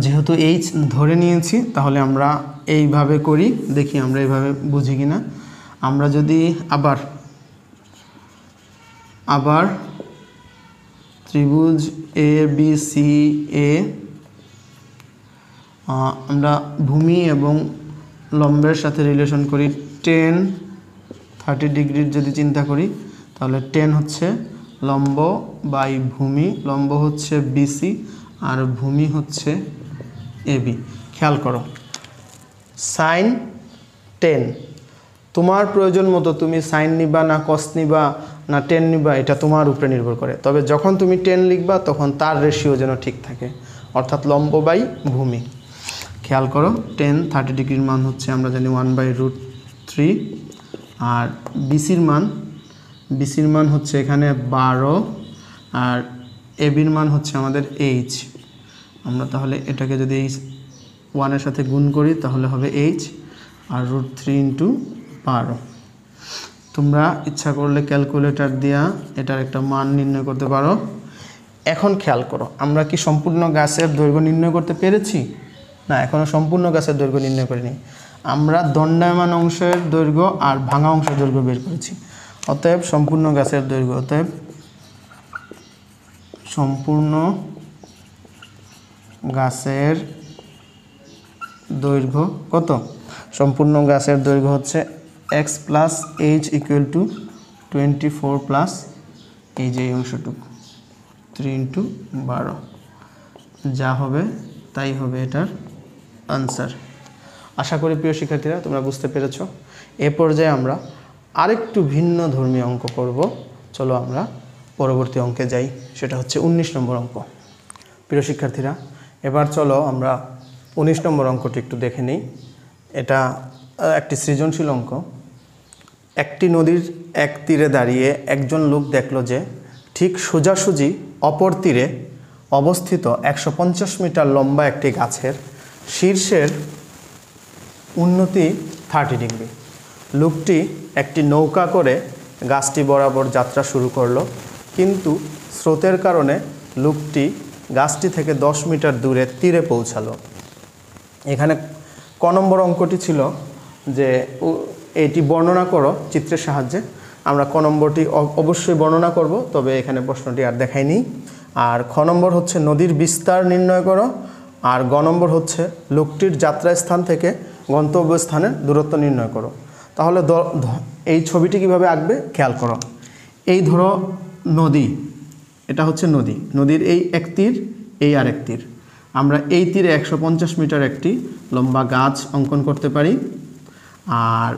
যেহেতু h ধরে নিয়েছি, তাহলে আমরা এইভাবে করি, দেখি আমরা এইভাবে বুঝি কিনা। আমরা যদি আবার ত্রিভুজ এ বি সি এ আমরা ভূমি এবং লম্বের সাথে রিলেশন করি, 30 ডিগ্রির যদি চিন্তা করি, তাহলে 10 হচ্ছে লম্ব বাই ভূমি, লম্ব হচ্ছে বিসি আর ভূমি হচ্ছে এবি। খেয়াল করো, সাইন 10, তোমার প্রয়োজন মতো তুমি সাইন নিবা না কস নিবা না 10 নিবা, এটা তোমার উপরে নির্ভর করে। তবে যখন তুমি 10 লিখবা তখন তার রেশিও যেন ঠিক থাকে, অর্থাৎ লম্ব বাই ভূমি। খেয়াল করো, 30 ডিগ্রির মান হচ্ছে আমরা জানি 1/√3, আর বিসির মান হচ্ছে এখানে 12, আর এবির মান হচ্ছে আমাদের h। আমরা তাহলে এটাকে যদি এই 1 সাথে গুণ করি তাহলে হবে h, আর √3 ইন্টু 12। তোমরা ইচ্ছা করলে ক্যালকুলেটর দিয়া এটার একটা মান নির্ণয় করতে পারো। এখন খেয়াল করো, আমরা কি সম্পূর্ণ গাছের দৈর্ঘ্য নির্ণয় করতে পেরেছি? না, এখনও সম্পূর্ণ গাছের দৈর্ঘ্য নির্ণয় করিনি। আমরা দণ্ডায়মান অংশের দৈর্ঘ্য আর ভাঙা অংশের দৈর্ঘ্য বের করেছি। অতএব সম্পূর্ণ গাছের দৈর্ঘ্য, অতএব সম্পূর্ণ গাছের দৈর্ঘ্য কত? সম্পূর্ণ গাছের দৈর্ঘ্য হচ্ছে x plus h equal to 24 plus এই যে অংশটুকু 3 ইন্টু 12, যা হবে তাই হবে এটার আনসার। আশা করি প্রিয় শিক্ষার্থীরা তোমরা বুঝতে পেরেছো। এ পর্যায়ে আমরা আরেকটু ভিন্ন ধর্মী অঙ্ক করব। চলো আমরা পরবর্তী অঙ্কে যাই, সেটা হচ্ছে 19 নম্বর অঙ্ক। প্রিয় শিক্ষার্থীরা, এবার চলো আমরা 19 নম্বর অঙ্কটি একটু দেখে নিই। এটা একটি সৃজনশীল অঙ্ক। একটি নদীর এক তীরে দাঁড়িয়ে একজন লোক দেখলো যে ঠিক সোজাসুজি অপর তীরে অবস্থিত 150 মিটার লম্বা একটি গাছের শীর্ষের উন্নতি 30 ডিগ্রি। লোকটি একটি নৌকা করে গাছটি বরাবর যাত্রা শুরু করলো, কিন্তু স্রোতের কারণে লোকটি গাছটি থেকে 10 মিটার দূরে তীরে পৌঁছালো। এখানে ক নম্বর অঙ্কটি ছিল যে এটি বর্ণনা করো চিত্রের সাহায্যে। আমরা ক নম্বরটি অবশ্যই বর্ণনা করব, তবে এখানে প্রশ্নটি আর দেখাইনি। আর খ নম্বর হচ্ছে নদীর বিস্তার নির্ণয় করো, আর গ নম্বর হচ্ছে লোকটির যাত্রাস্থান থেকে গন্তব্যস্থানের দূরত্ব নির্ণয় করো। তাহলে এই ছবিটি কিভাবে আঁকবে খেয়াল করো। এই ধরো নদী, এটা হচ্ছে নদী, নদীর এই এক তীর, এই আর এক তীর। আমরা এই তীরে 150 মিটার একটি লম্বা গাছ অঙ্কন করতে পারি। আর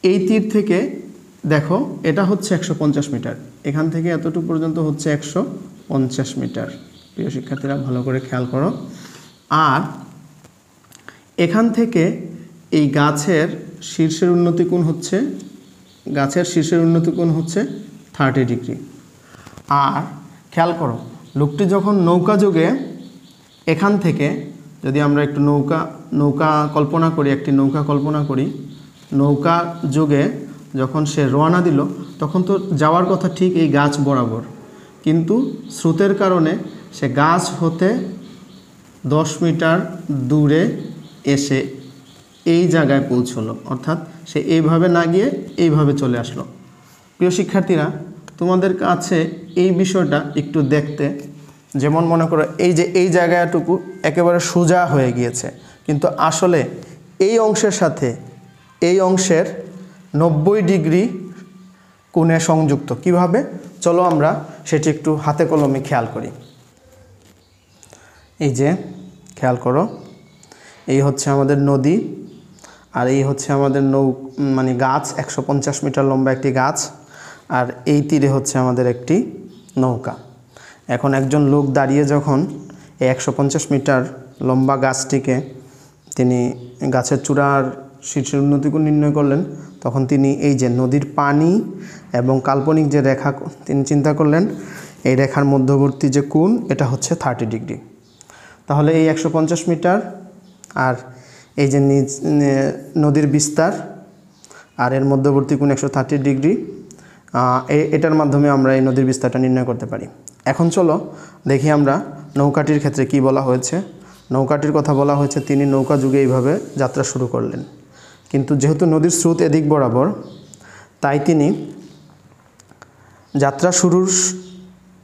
এই তীর থেকে দেখো এটা হচ্ছে 150 মিটার, এখান থেকে এতটুকু পর্যন্ত হচ্ছে 150 মিটার। প্রিয় শিক্ষার্থীরা ভালো করে খেয়াল করো। আর এখান থেকে এই গাছের শীর্ষের উন্নতি কোণ হচ্ছে, গাছের শীর্ষের উন্নতি কোণ হচ্ছে 30 ডিগ্রি। আর খেয়াল করো লোকটি যখন নৌকা যোগে এখান থেকে যদি আমরা একটু নৌকা কল্পনা করি, একটি নৌকা কল্পনা করি, নৌকা যোগে যখন সে রওনা দিল তখন তো যাওয়ার কথা ঠিক এই গাছ বরাবর, কিন্তু স্রোতের কারণে সে গাছ হতে 10 মিটার দূরে এসে এই জায়গায় পৌঁছলো, অর্থাৎ সে এইভাবে না গিয়ে এইভাবে চলে আসলো। প্রিয় শিক্ষার্থীরা, তোমাদের কাছে এই বিষয়টা একটু দেখতে, যেমন মনে করো এই যে এই জায়গাটুকু একেবারে সোজা হয়ে গিয়েছে, কিন্তু আসলে এই অংশের সাথে এই অংশের 90 ডিগ্রি কোণে সংযুক্ত। কিভাবে? চলো আমরা সেটি একটু হাতে কলমে খেয়াল করি। এই যে খেয়াল করো, এই হচ্ছে আমাদের নদী, আর এই হচ্ছে আমাদের মানে গাছ, 150 মিটার লম্বা একটি গাছ, আর এই তীরে হচ্ছে আমাদের একটি নৌকা। এখন একজন লোক দাঁড়িয়ে যখন এই 150 মিটার লম্বা গাছটিকে তিনি গাছের চূড়ার শীর্ষের উন্নতিকোণ নির্ণয় করলেন, তখন তিনি এই যে নদীর পানি এবং কাল্পনিক যে রেখা তিনি চিন্তা করলেন, এই রেখার মধ্যবর্তী যে কোণ এটা হচ্ছে 30 ডিগ্রি। তাহলে এই 150 মিটার আর এই যে নদীর বিস্তার আর এর মধ্যবর্তী কোণ 130 ডিগ্রি, এটার মাধ্যমে আমরা এই নদীর বিস্তারটা নির্ণয় করতে পারি। এখন চলো দেখি আমরা নৌকাটির ক্ষেত্রে কি বলা হয়েছে। নৌকাটির কথা বলা হয়েছে তিনি নৌকা যুগে এইভাবে যাত্রা শুরু করলেন, কিন্তু যেহেতু নদীর স্রোত এদিক বরাবর, তাই তিনি যাত্রা শুরু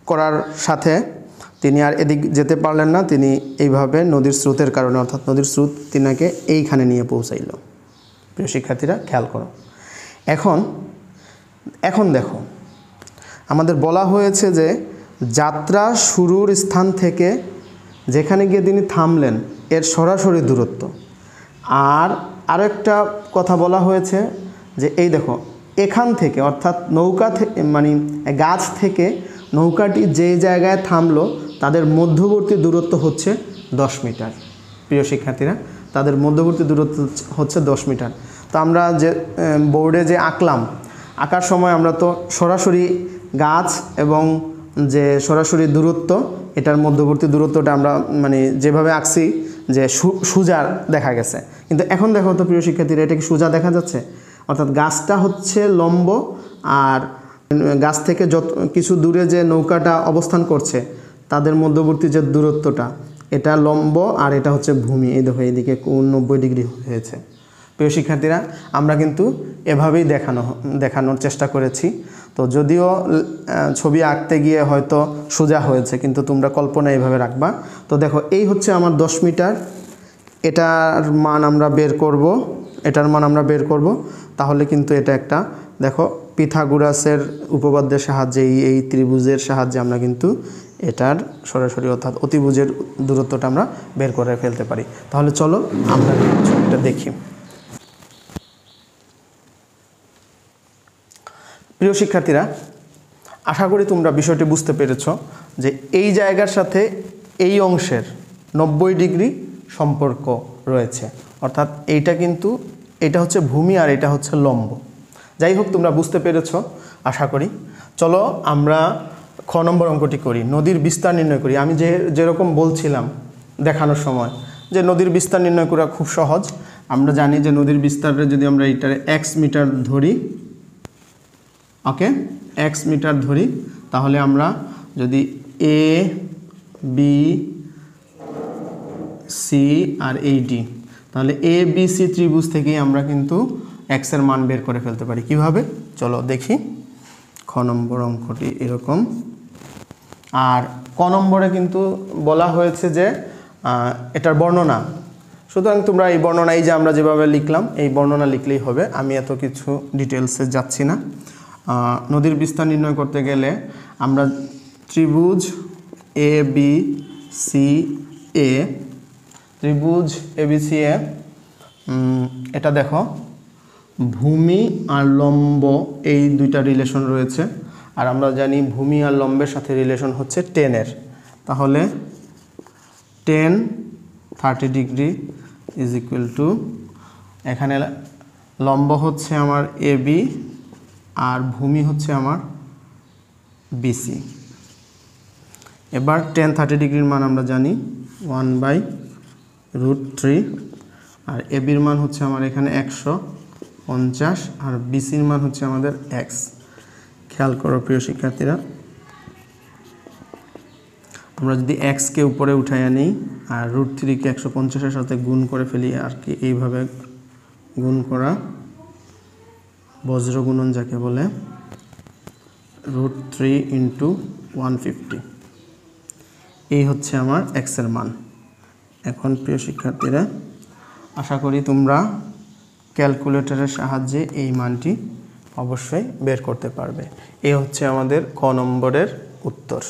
করার সাথে তিনি আর এদিক যেতে পারলেন না, তিনি এইভাবে নদীর স্রোতের কারণে, অর্থাৎ নদীর স্রোত তিনাকে এইখানে নিয়ে পৌঁছাইল। প্রিয় শিক্ষার্থীরা খেয়াল করো, এখন দেখো আমাদের বলা হয়েছে যে যাত্রা শুরুর স্থান থেকে যেখানে গিয়ে তিনি থামলেন এর সরাসরি দূরত্ব। আর আরেকটা কথা বলা হয়েছে যে এই দেখো এখান থেকে, অর্থাৎ নৌকা থেকে মানে গাছ থেকে নৌকাটি যে জায়গায় থামলো তাদের মধ্যবর্তী দূরত্ব হচ্ছে 10 মিটার। প্রিয় শিক্ষার্থীরা, তাদের মধ্যবর্তী দূরত্ব হচ্ছে 10 মিটার। তো আমরা যে বোর্ডে যে আঁকার সময় আমরা তো সরাসরি গাছ এবং যে সরাসরি দূরত্ব, এটার মধ্যবর্তী দূরত্বটা আমরা মানে যেভাবে আঁকছি যে সোজা দেখা গেছে, কিন্তু এখন দেখো তো প্রিয় শিক্ষার্থীরা, এটা কি সোজা দেখা যাচ্ছে? অর্থাৎ গাছটা হচ্ছে লম্ব, আর গাছ থেকে যত কিছু দূরে যে নৌকাটা অবস্থান করছে তাদের মধ্যবর্তী যে দূরত্বটা, এটা লম্ব আর এটা হচ্ছে ভূমি। এই দেখো এইদিকে কোণ 90 ডিগ্রি হয়েছে। প্রিয় শিক্ষার্থীরা, আমরা কিন্তু এভাবেই দেখানোর চেষ্টা করেছি। তো যদিও ছবি আঁকতে গিয়ে হয়তো সোজা হয়েছে, কিন্তু তোমরা কল্পনা এইভাবে রাখবা। তো দেখো এই হচ্ছে আমার 10 মিটার, এটার মান আমরা বের করব, তাহলে কিন্তু এটা একটা দেখো পিথাগোরাসের উপপাদ্যের সাহায্যে এই ত্রিভুজের সাহায্যে আমরা কিন্তু এটার সরাসরি অর্থাৎ অতিভুজের দূরত্বটা আমরা বের করে ফেলতে পারি। তাহলে চলো আমরা ছবিটা দেখি। প্রিয় শিক্ষার্থীরা, আশা করি তোমরা বিষয়টি বুঝতে পেরেছ যে এই জায়গার সাথে এই অংশের 90 ডিগ্রি সম্পর্ক রয়েছে, অর্থাৎ এটা হচ্ছে ভূমি আর এটা হচ্ছে লম্ব। যাই হোক, তোমরা বুঝতে পেরেছ আশা করি। চলো আমরা খ নম্বর অঙ্কটি করি, নদীর বিস্তার নির্ণয় করি। আমি যেরকম বলছিলাম দেখানোর সময় যে নদীর বিস্তার নির্ণয় করা খুব সহজ। আমরা জানি যে নদীর বিস্তারে যদি আমরা এটারে x মিটার ধরি, ওকে, x মিটার ধরি, তাহলে আমরা যদি a b c আর এই d, তাহলে a b c ত্রিভুজ থেকেই আমরা কিন্তু x এর মান বের করে ফেলতে পারি। কিভাবে? চলো দেখি। খ নম্বর অঙ্কটি এরকম। আর ক নম্বরে কিন্তু বলা হয়েছে যে এটার বর্ণনা, সুতরাং তোমরা এই বর্ণনা, এই যে আমরা যেভাবে লিখলাম এই বর্ণনা লিখলেই হবে, আমি এত কিছু ডিটেলসে যাচ্ছি না। নদীর বিস্তার নির্ণয় করতে গেলে আমরা ত্রিভুজ এ বি সি এ, ত্রিভুজ এ বি সি এ, এটা দেখো ভূমি আর লম্ব এই দুইটা রিলেশন রয়েছে, আর আমরা জানি ভূমি আর লম্বের সাথে রিলেশন হচ্ছে 10-এর। তাহলে 10 30 ডিগ্রি ইজ ইকুয়াল টু, এখানে লম্ব হচ্ছে আমার এ বি আর ভূমি হচ্ছে আমার বিসি। এবার tan 30 ডিগ্রির মান আমরা জানি 1/√3, আর এবির মান হচ্ছে আমার এখানে 150, আর বিসির মান হচ্ছে আমাদের x। খেয়াল করো প্রিয় শিক্ষার্থীরা, আমরা যদি x কে উপরে উঠাইয়া নিই আর √3 কে 150-এর সাথে গুণ করে ফেলি আর কি, এইভাবে গুণ করা, বজ্র গুণন যাকে বলে, √3 × 150, এই হচ্ছে আমার x এর মান। এখন প্রিয় শিক্ষার্থীরা, আশা করি তোমরা ক্যালকুলেটরের সাহায্যে এই মানটি অবশ্যই বের করতে পারবে। এই হচ্ছে আমাদের ক নম্বরের উত্তর।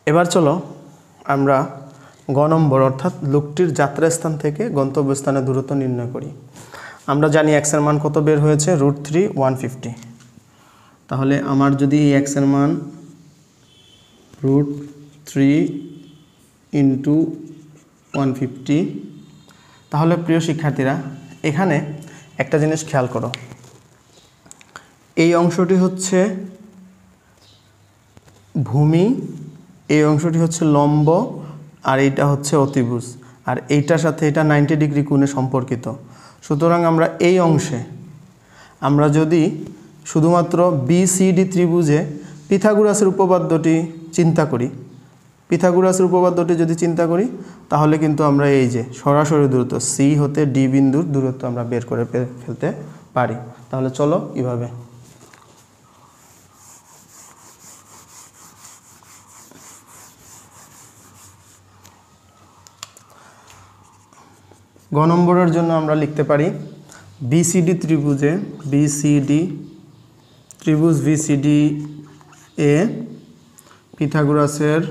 এবার চলো আমরা গ নম্বর অর্থাৎ লোকটির যাত্রাস্থান থেকে গন্তব্যস্থানের দূরত্ব নির্ণয় করি। আমরা জানি x এর মান কত বের হয়েছে, √3 150। তাহলে আমার যদি এই x এর মান √3 × 150, তাহলে প্রিয় শিক্ষার্থীরা এখানে একটা জিনিস খেয়াল করো, এই অংশটি হচ্ছে ভূমি, এই অংশটি হচ্ছে লম্ব, আর এইটা হচ্ছে অতিভুজ, আর এইটার সাথে এটা 90 ডিগ্রি কোণে সম্পর্কিত। সুতরাং আমরা এই অংশে আমরা যদি শুধুমাত্র BCD ত্রিভুজে পিথাগোরাসের উপপাদ্যটি চিন্তা করি, তাহলে কিন্তু আমরা এই যে সরাসরি দূরত্ব C হতে D বিন্দুর দূরত্ব আমরা বের করে ফেলতে পারি। তাহলে চলো এভাবে। গ নম্বরের জন্য আমরা লিখতে পারি BCD ত্রিভুজ BCD এ পিথাগোরাসের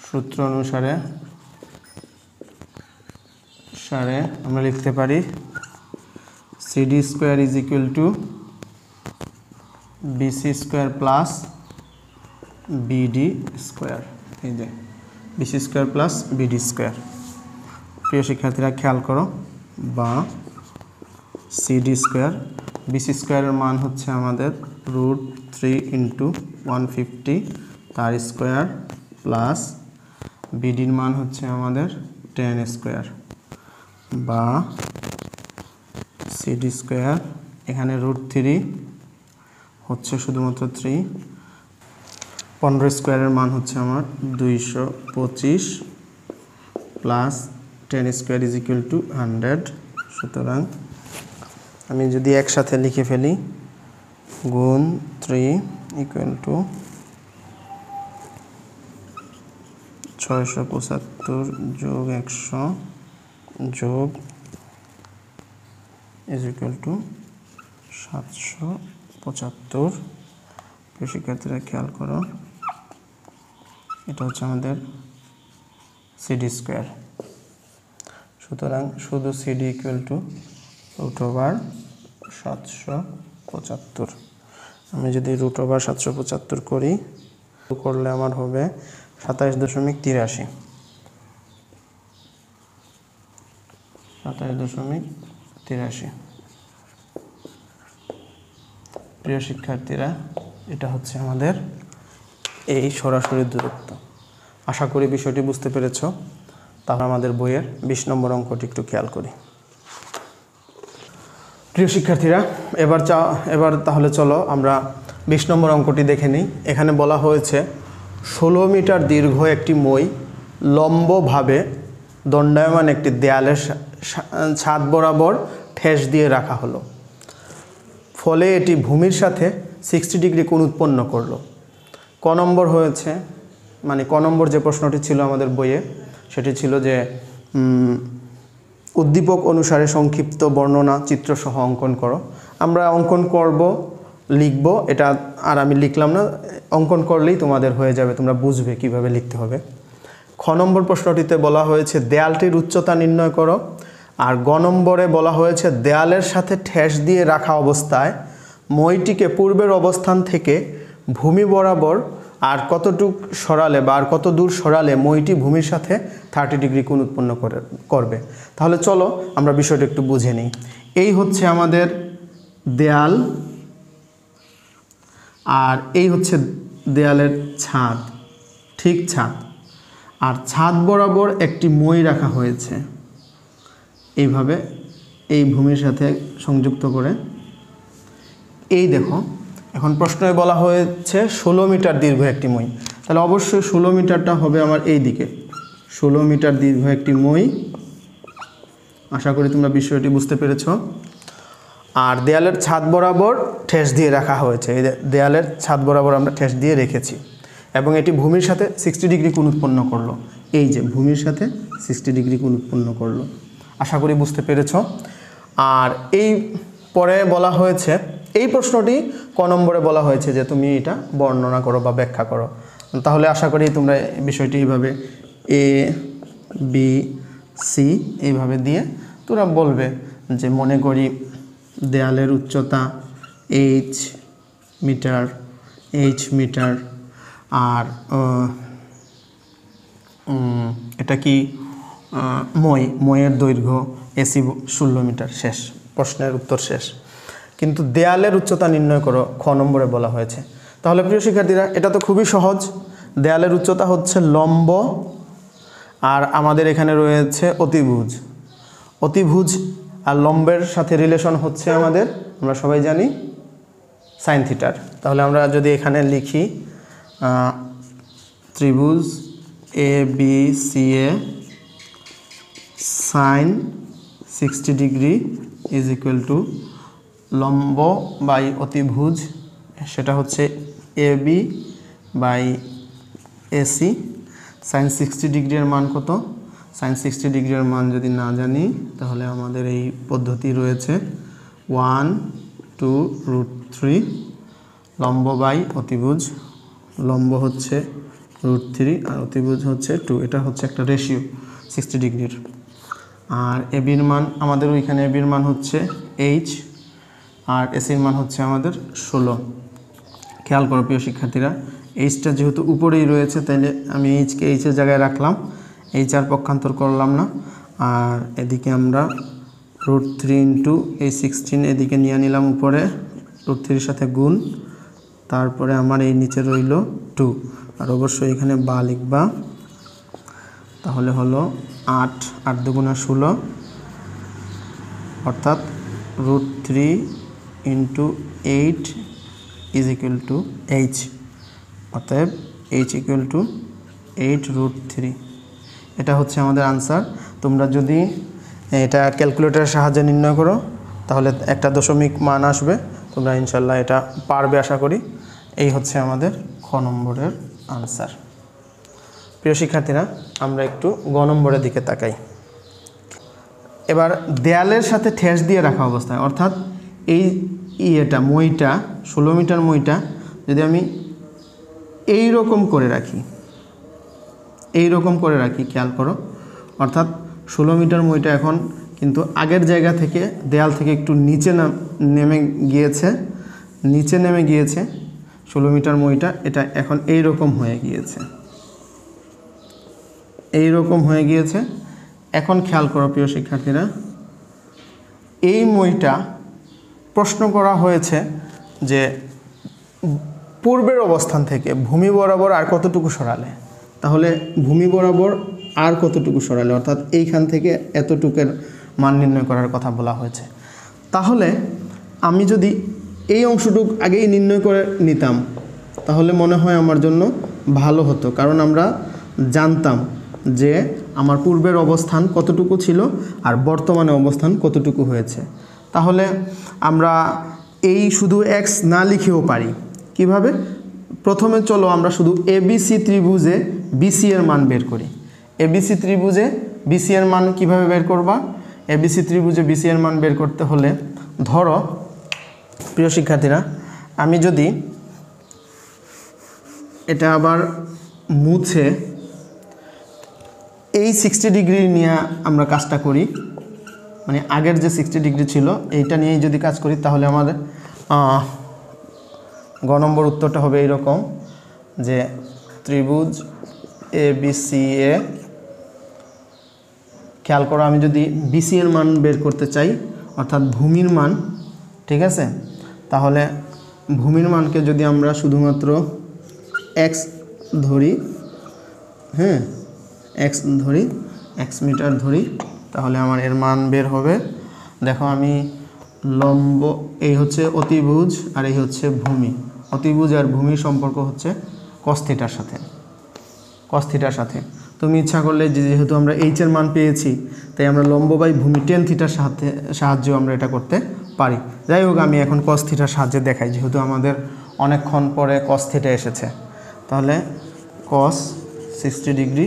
সূত্র অনুসারে আমরা লিখতে পারি CD² = BC² + BD²। এই যে BC² + BD²। প্রিয় শিক্ষার্থীরা খেয়াল করো, বা CD², BC² এর মান হচ্ছে আমাদের √3 × 150 তার স্কোয়ার প্লাস BDর মান হচ্ছে আমাদের tan², বা CD², এখানে √3 হচ্ছে শুধুমাত্র 3, 15² এর মান হচ্ছে আমার 225 প্লাস tan² = 100। সুতরাং আমি যদি একসাথে লিখে ফেলি, গুণ 3 = 675 যোগ 100 যোগ = 775। প্রিয় শিক্ষার্থীরা খেয়াল করো, এটা হচ্ছে আমাদের CD²। সুতরাং শুধু CD = √775। আমি যদি √775 করি, করলে আমার হবে 27.83। প্রিয় শিক্ষার্থীরা, এটা হচ্ছে আমাদের এই সরাসরি দূরত্ব। আশা করি বিষয়টি বুঝতে পেরেছ। তাহলে আমাদের বইয়ের 20 নম্বর অঙ্কটি একটু খেয়াল করি। প্রিয় শিক্ষার্থীরা, এবার তাহলে চলো আমরা 20 নম্বর অঙ্কটি দেখে নিই। এখানে বলা হয়েছে 16 মিটার দীর্ঘ একটি মই লম্বভাবে দণ্ডায়মান একটি দেয়ালের ছাদ বরাবর ঠেস দিয়ে রাখা হলো, ফলে এটি ভূমির সাথে 60 ডিগ্রি কোণ উৎপন্ন করলো। ক নম্বর হয়েছে, মানে ক নম্বর যে প্রশ্নটি ছিল আমাদের বইয়ে, সেটি ছিল যে উদ্দীপক অনুসারে সংক্ষিপ্ত বর্ণনা চিত্রসহ অঙ্কন করো। আমরা অঙ্কন করব, লিখব, এটা আর আমি লিখলাম না, অঙ্কন করলেই তোমাদের হয়ে যাবে, তোমরা বুঝবে কিভাবে লিখতে হবে। খ নম্বর প্রশ্নটিতে বলা হয়েছে দেয়ালটির উচ্চতা নির্ণয় করো, আর গ নম্বরে বলা হয়েছে দেয়ালের সাথে ঠেস দিয়ে রাখা অবস্থায় মইটিকে পূর্বের অবস্থান থেকে ভূমি বরাবর আর কতটুক সরালে বা আর কত দূর সরালে মইটি ভূমির সাথে 30 ডিগ্রি কোণ উৎপন্ন করবে। তাহলে চলো আমরা বিষয়টা একটু বুঝে নিই। এই হচ্ছে আমাদের দেয়াল, আর এই হচ্ছে দেয়ালের ছাদ, ঠিক ছাদ। আর ছাদ বরাবর একটি মই রাখা হয়েছে এইভাবে, এই ভূমির সাথে সংযুক্ত করে। এই দেখো, এখন প্রশ্নে বলা হয়েছে 16 মিটার দীর্ঘ একটি মই, তাহলে অবশ্যই 16 মিটারটা হবে আমার এই দিকে। 16 মিটার দীর্ঘ একটি মই, আশা করি তোমরা বিষয়টি বুঝতে পেরেছ। আর দেয়ালের ছাদ বরাবর ঠেস দিয়ে রাখা হয়েছে, এই দেয়ালের ছাদ বরাবর আমরা ঠেস দিয়ে রেখেছি, এবং এটি ভূমির সাথে 60 ডিগ্রি কোণ উৎপন্ন করলো। এই যে ভূমির সাথে 60 ডিগ্রি কোণ উৎপন্ন করলো, আশা করি বুঝতে পেরেছ। আর এই পরে বলা হয়েছে, এই প্রশ্নটি ক নম্বরে বলা হয়েছে যে তুমি এটা বর্ণনা করো বা ব্যাখ্যা করো। তাহলে আশা করি তোমরা বিষয়টি এইভাবে এ বি সি এইভাবে দিয়ে তোমরা বলবে যে মনে করি দেয়ালের উচ্চতা এইচ মিটার, আর এটা কি মইয়ের দৈর্ঘ্য এসি 16 মিটার। শেষ, প্রশ্নের উত্তর শেষ। কিন্তু দেয়ালের উচ্চতা নির্ণয় করো খ নম্বরে বলা হয়েছে। তাহলে প্রিয় শিক্ষার্থীরা, এটা তো খুবই সহজ। দেয়ালের উচ্চতা হচ্ছে লম্ব, আর আমাদের এখানে রয়েছে অতিভুজ আর লম্বের সাথে রিলেশন হচ্ছে আমাদের, আমরা সবাই জানি, সাইন থিটার। তাহলে আমরা যদি এখানে লিখি ত্রিভুজ এ বি সি এ sine 60 degree is equal to লম্ব বাই অতিভুজ, সেটা হচ্ছে A B by AC. Sine 60 ডিগ্রির মান কত? সাইন 60 ডিগ্রির মান যদি না জানি তাহলে আমাদের এই পদ্ধতি রয়েছে 1 2 √3 লম্ব বাই অতিভুজ। লম্ব হচ্ছে √3 আর অতিভুজ হচ্ছে 2। এটা হচ্ছে একটা রেশিও 60 ডিগ্রির। আর এবির মান আমাদের ওইখানে, এবির মান হচ্ছে এইচ, আর এসির মান হচ্ছে আমাদের 16। খেয়াল করো প্রিয় শিক্ষার্থীরা, এইচটা যেহেতু উপরেই রয়েছে তাইলে আমি এইচকে এইচের জায়গায় রাখলাম, এইচ আর পক্ষান্তর করলাম না। আর এদিকে আমরা √3 ইন্টু এই 16 এদিকে নিয়ে নিলাম উপরে, √3 সাথে গুণ, তারপরে আমার এই নিচে রইল 2, আর অবশ্যই এখানে বা লিখবা। তাহলে হলো 8 8 দুগুণা 16, অর্থাৎ √3 into 8 is equal two H. অতএব এইচ ইকুয়াল টু 8√3। এটা হচ্ছে আমাদের আনসার। তোমরা যদি এটা ক্যালকুলেটরের সাহায্যে নির্ণয় করো তাহলে একটা দশমিক মান আসবে, তোমরা ইনশাল্লাহ এটা পারবে আশা করি। এই হচ্ছে আমাদের খ নম্বরের আনসার। প্রিয় শিক্ষার্থীরা, আমরা একটু গ নম্বরের দিকে তাকাই। এবার দেয়ালের সাথে ঠেস দিয়ে রাখা অবস্থায়, অর্থাৎ এই মইটা 16 মিটার মইটা যদি আমি এই রকম করে রাখি, খেয়াল করো, অর্থাৎ 16 মিটার মইটা এখন কিন্তু আগের জায়গা থেকে, দেয়াল থেকে একটু নিচে নেমে গিয়েছে 16 মিটার মইটা, এটা এখন এই রকম হয়ে গিয়েছে। এখন খেয়াল করো প্রিয় শিক্ষার্থীরা, এই মইটা প্রশ্ন করা হয়েছে যে পূর্বের অবস্থান থেকে ভূমি বরাবর আর কতটুকু সরালে। তাহলে ভূমি বরাবর আর কতটুকু সরালে, অর্থাৎ এইখান থেকে এতটুকুর মান নির্ণয় করার কথা বলা হয়েছে। তাহলে আমি যদি এই অংশটুক আগেই নির্ণয় করে নিতাম তাহলে মনে হয় আমার জন্য ভালো হতো, কারণ আমরা জানতাম যে আমার পূর্বের অবস্থান কতটুকু ছিল আর বর্তমানে অবস্থান কতটুকু হয়েছে। তাহলে আমরা এই শুধু এক্স না লিখেও পারি। কিভাবে? প্রথমে চলো আমরা শুধু এবিসি ত্রিভুজে বিসি এর মান বের করি। এবিসি ত্রিভুজে বিসি এর মান কিভাবে বের করবা? এবিসি ত্রিভুজে বিসি এর মান বের করতে হলে, ধরো প্রিয় শিক্ষার্থীরা, আমি যদি এটা আবার মুছে এই 60 ডিগ্রি নিয়ে আমরা কাজটা করি, মানে আগের যে 60 ডিগ্রি ছিল এইটা নিয়েই যদি কাজ করি তাহলে আমাদের গ নম্বর উত্তরটা হবে এইরকম। যে ত্রিভুজ ABCA, খেয়াল করো আমি যদি BC এর মান বের করতে চাই অর্থাৎ ভূমির মান, ঠিক আছে, তাহলে ভূমির মানকে যদি আমরা শুধুমাত্র x ধরি, হ্যাঁ x ধরি, x মিটার ধরি, তাহলে আমার এর মান বের হবে। দেখো আমি লম্ব, এই হচ্ছে অতিভুজ আর এই হচ্ছে ভূমি। অতিভুজ আর ভূমির সম্পর্ক হচ্ছে cos থিটার সাথে, cos থিটার সাথে। তুমি ইচ্ছা করলে যেহেতু আমরা h এর মান পেয়েছি, তাই আমরা লম্ব বাই ভূমি tan থিটার সাহায্যেও আমরা এটা করতে পারি। যাই হোক, আমি এখন cos থিটার সাহায্যে দেখাই, যেহেতু আমাদের অনেকক্ষণ পরে cos থিটা এসেছে। তাহলে cos 60 ডিগ্রি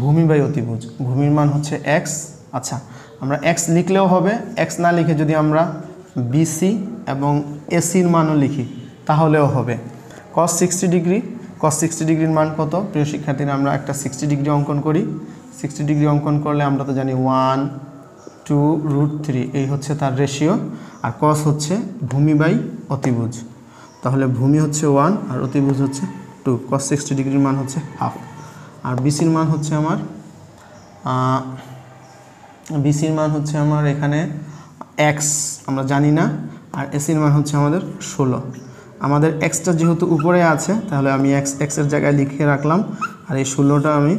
ভূমি বাই অতিভুজ, ভূমির মান হচ্ছে x। আচ্ছা, আমরা x লিখলেও হবে, x না লিখে যদি আমরা BC এবং AC এর মানও লিখি তাহলেও হবে। cos 60 ডিগ্রি, cos 60 ডিগ্রির মান কত? প্রিয় শিক্ষার্থীরা, আমরা একটা 60 ডিগ্রি অঙ্কন করি। 60 ডিগ্রি অঙ্কন করলে আমরা তো জানি 1 2 √3, এই হচ্ছে তার রেশিও। আর cos হচ্ছে ভূমি বাই অতিভুজ, তাহলে ভূমি হচ্ছে 1 আর অতিভুজ হচ্ছে 2। cos 60 ডিগ্রির মান হচ্ছে হাফ। আর BCর মান হচ্ছে আমার BCর মান হচ্ছে আমার এখানে x আমরা জানি না, আর ACর মান হচ্ছে আমাদের 16। আমাদের xটা যেহেতু উপরে আছে, তাহলে আমি x এর জায়গায় লিখে রাখলাম, আর এই 16টা আমি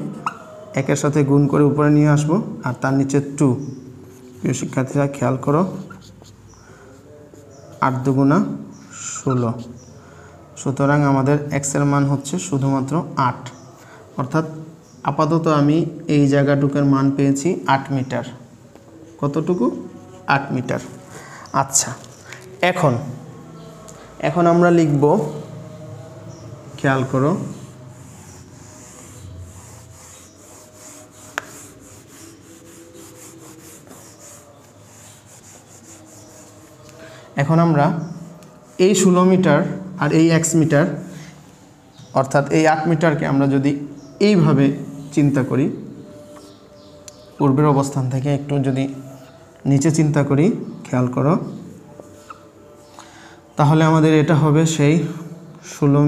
1 এর সাথে গুণ করে উপরে নিয়ে আসব, আর তার নিচে 2। প্রিয় শিক্ষার্থীরা খেয়াল করো, 8 দুগুণা 16, সুতরাং আমাদের x এর মান হচ্ছে শুধুমাত্র 8। অর্থাৎ আপাতত আমি এই জায়গাটুকুর মান পেয়েছি 8 মিটার। কতটুকু? 8 মিটার। আচ্ছা, এখন আমরা লিখব, খেয়াল করো, এখন আমরা এই 16 মিটার আর এই x মিটার, অর্থাৎ এই 8 মিটারকে আমরা যদি এইভাবে চিন্তা করি, পূর্বের অবস্থান থেকে একটু যদি নিচে চিন্তা করি, খেয়াল করো, তাহলে আমাদের এটা হবে সেই 16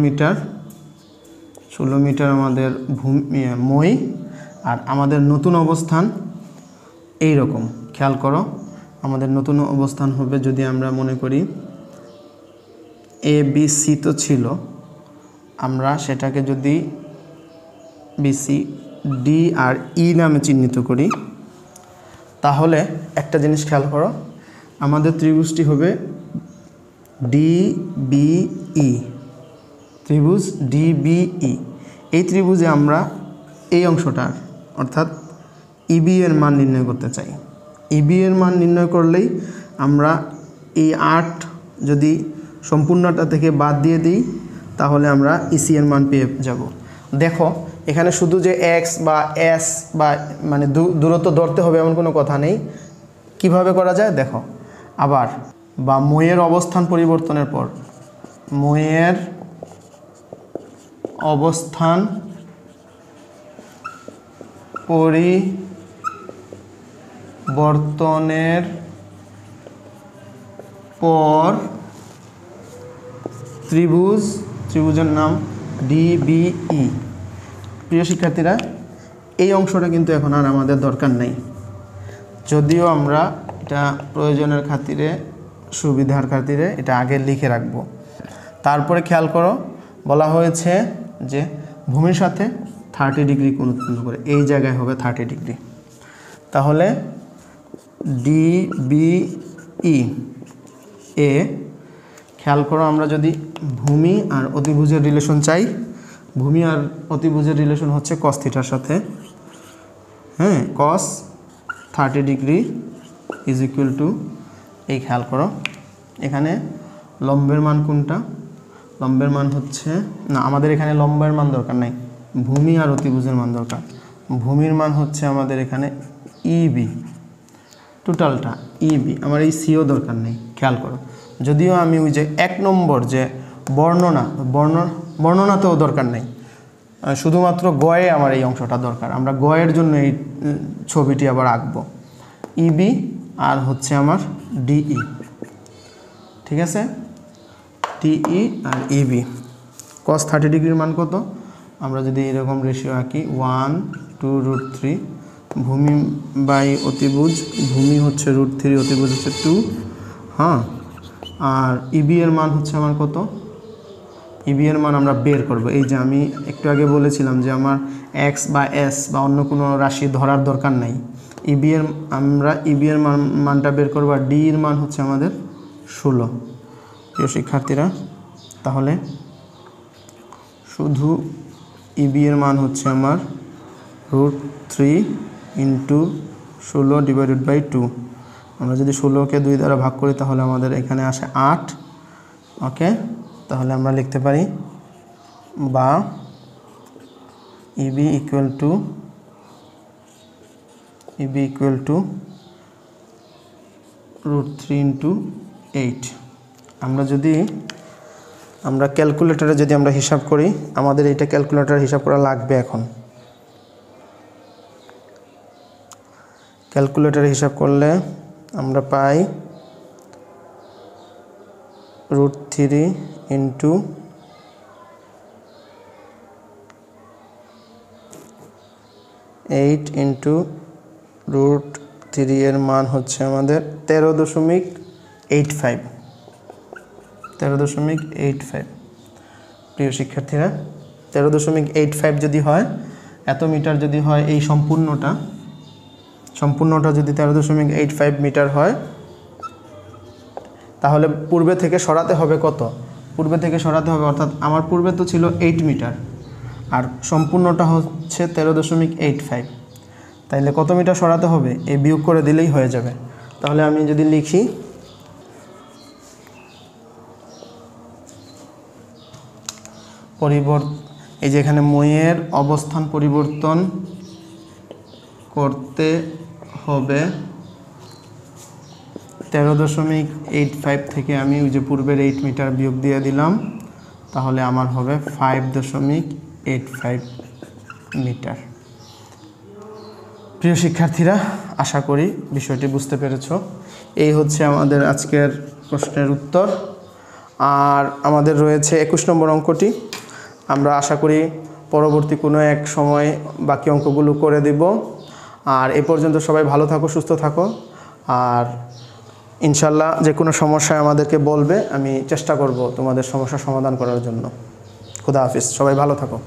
মিটার আমাদের মই, আর আমাদের নতুন অবস্থান এই রকম। খেয়াল করো, আমাদের নতুন অবস্থান হবে, যদি আমরা মনে করি ABC তো ছিল, আমরা সেটাকে যদি BC D আর E নামে চিহ্নিত করি, তাহলে একটা জিনিস খেয়াল করো, আমাদের ত্রিভুজটি হবে DBE, ত্রিভুজ DBE। এই ত্রিভুজে আমরা এই অংশটার অর্থাৎ EB এর মান নির্ণয় করতে চাই। EB এর মান নির্ণয় করলেই আমরা এই 8 যদি সম্পূর্ণটা থেকে বাদ দিয়ে দিই, তাহলে আমরা EC এর মান পেয়ে যাব। দেখো, এখানে শুধু যে x বা s বা মানে দূরত্ব ধরতে হবে এমন কোনো কথা নেই। কিভাবে করা যায় দেখো, আবার বা মইয়ের অবস্থান পরিবর্তনের পর, মইয়ের অবস্থান পরিবর্তনের পর ত্রিভুজের নাম DBE। প্রিয় শিক্ষার্থীরা, এই অংশটা কিন্তু এখন আর আমাদের দরকার নেই, যদিও আমরা এটা প্রয়োজনের খাতিরে, সুবিধার খাতিরে এটা আগে লিখে রাখব। তারপরে খেয়াল করো, বলা হয়েছে যে ভূমির সাথে 30 ডিগ্রি কোণ উৎপন্ন করে, এই জায়গায় হবে 30 ডিগ্রি। তাহলে DBE এ খেয়াল করো, আমরা যদি ভূমি আর অতিভুজের রিলেশন চাই, ভূমি আর অতিভুজের রিলেশন হচ্ছে cos থিটার সাথে, হ্যাঁ, cos 30 degree is equal two, এই খেয়াল করো, এখানে লম্বের মান কোনটা? লম্বের মান হচ্ছে, না, আমাদের এখানে লম্বের মান দরকার নাই, ভূমি আর অতিভুজের মান দরকার। ভূমির মান হচ্ছে আমাদের এখানে EB, টোটালটা EB, আমার এই সিও দরকার নেই। খেয়াল করো, যদিও আমি ওই যে 1 নম্বর যে বর্ণনাতেও দরকার নেই, শুধুমাত্র গয়ে আমার এই অংশটা দরকার। আমরা গয়ের জন্য এই ছবিটি আবার আঁকবো, EB আর হচ্ছে আমার DE, ঠিক আছে, DE আর EB। cos 30 ডিগ্রির মান কত? আমরা যদি এরকম রেশিও আঁকি 1/2√3 ভূমি বাই অতিভুজ, ভূমি হচ্ছে √3, অতিভুজ হচ্ছে 2, হ্যাঁ। আর ইবি এর মান হচ্ছে আমার কত? ইবি এর মান আমরা বের করব। এই যে আমি একটু আগে বলেছিলাম যে আমার এক্স বা এস বা অন্য কোনো রাশি ধরার দরকার নাই, আমরা ইবি এর মানটা বের করব। আর ডি এর মান হচ্ছে আমাদের 16। প্রিয় শিক্ষার্থীরা, তাহলে শুধু ইবি এর মান হচ্ছে আমার √3 × 16/2। আমরা যদি 16কে 2 দ্বারা ভাগ করি তাহলে আমাদের এখানে আসে 8। ওকে, তাহলে আমরা লিখতে পারি বা ইবি ইকুয়াল টু √3 × 8। আমরা ক্যালকুলেটরে যদি আমরা হিসাব করি, আমাদের এটা ক্যালকুলেটরে হিসাব করা লাগবে। এখন ক্যালকুলেটরে হিসাব করলে আমরা পাই √3 × 8 × √3 এর মান হচ্ছে আমাদের 13.85। প্রিয় শিক্ষার্থীরা, 13.85 যদি হয়, এত মিটার যদি হয়, এই সম্পূর্ণটা যদি 13.85 মিটার হয়, তাহলে পূর্বে থেকে সরাতে হবে কত? পূর্বে থেকে সরাতে হবে, অর্থাৎ আমার পূর্বে তো ছিল 8 মিটার আর সম্পূর্ণটা হচ্ছে 13.85, তাইলে কত মিটার সরাতে হবে? এই বিয়োগ করে দিলেই হয়ে যাবে। তাহলে আমি যদি লিখি এই যে এখানে মইয়ের অবস্থান পরিবর্তন করতে হবে 13.85 থেকে আমি ওই যে পূর্বের 8 মিটার বিয়োগ দিয়ে দিলাম, তাহলে আমার হবে 5.85 মিটার। প্রিয় শিক্ষার্থীরা, আশা করি বিষয়টি বুঝতে পেরেছো। এই হচ্ছে আমাদের আজকের প্রশ্নের উত্তর। আর আমাদের রয়েছে 21 নম্বর অঙ্কটি। আমরা আশা করি পরবর্তী কোনো এক সময় বাকি অঙ্কগুলো করে দেব। আর এ পর্যন্ত সবাই ভালো থাকো, সুস্থ থাকো। আর ইনশাল্লাহ যে কোনো সমস্যায় আমাদেরকে বলবে, আমি চেষ্টা করব তোমাদের সমস্যার সমাধান করার জন্য। খুদা হাফিজ, সবাই ভালো থাকো।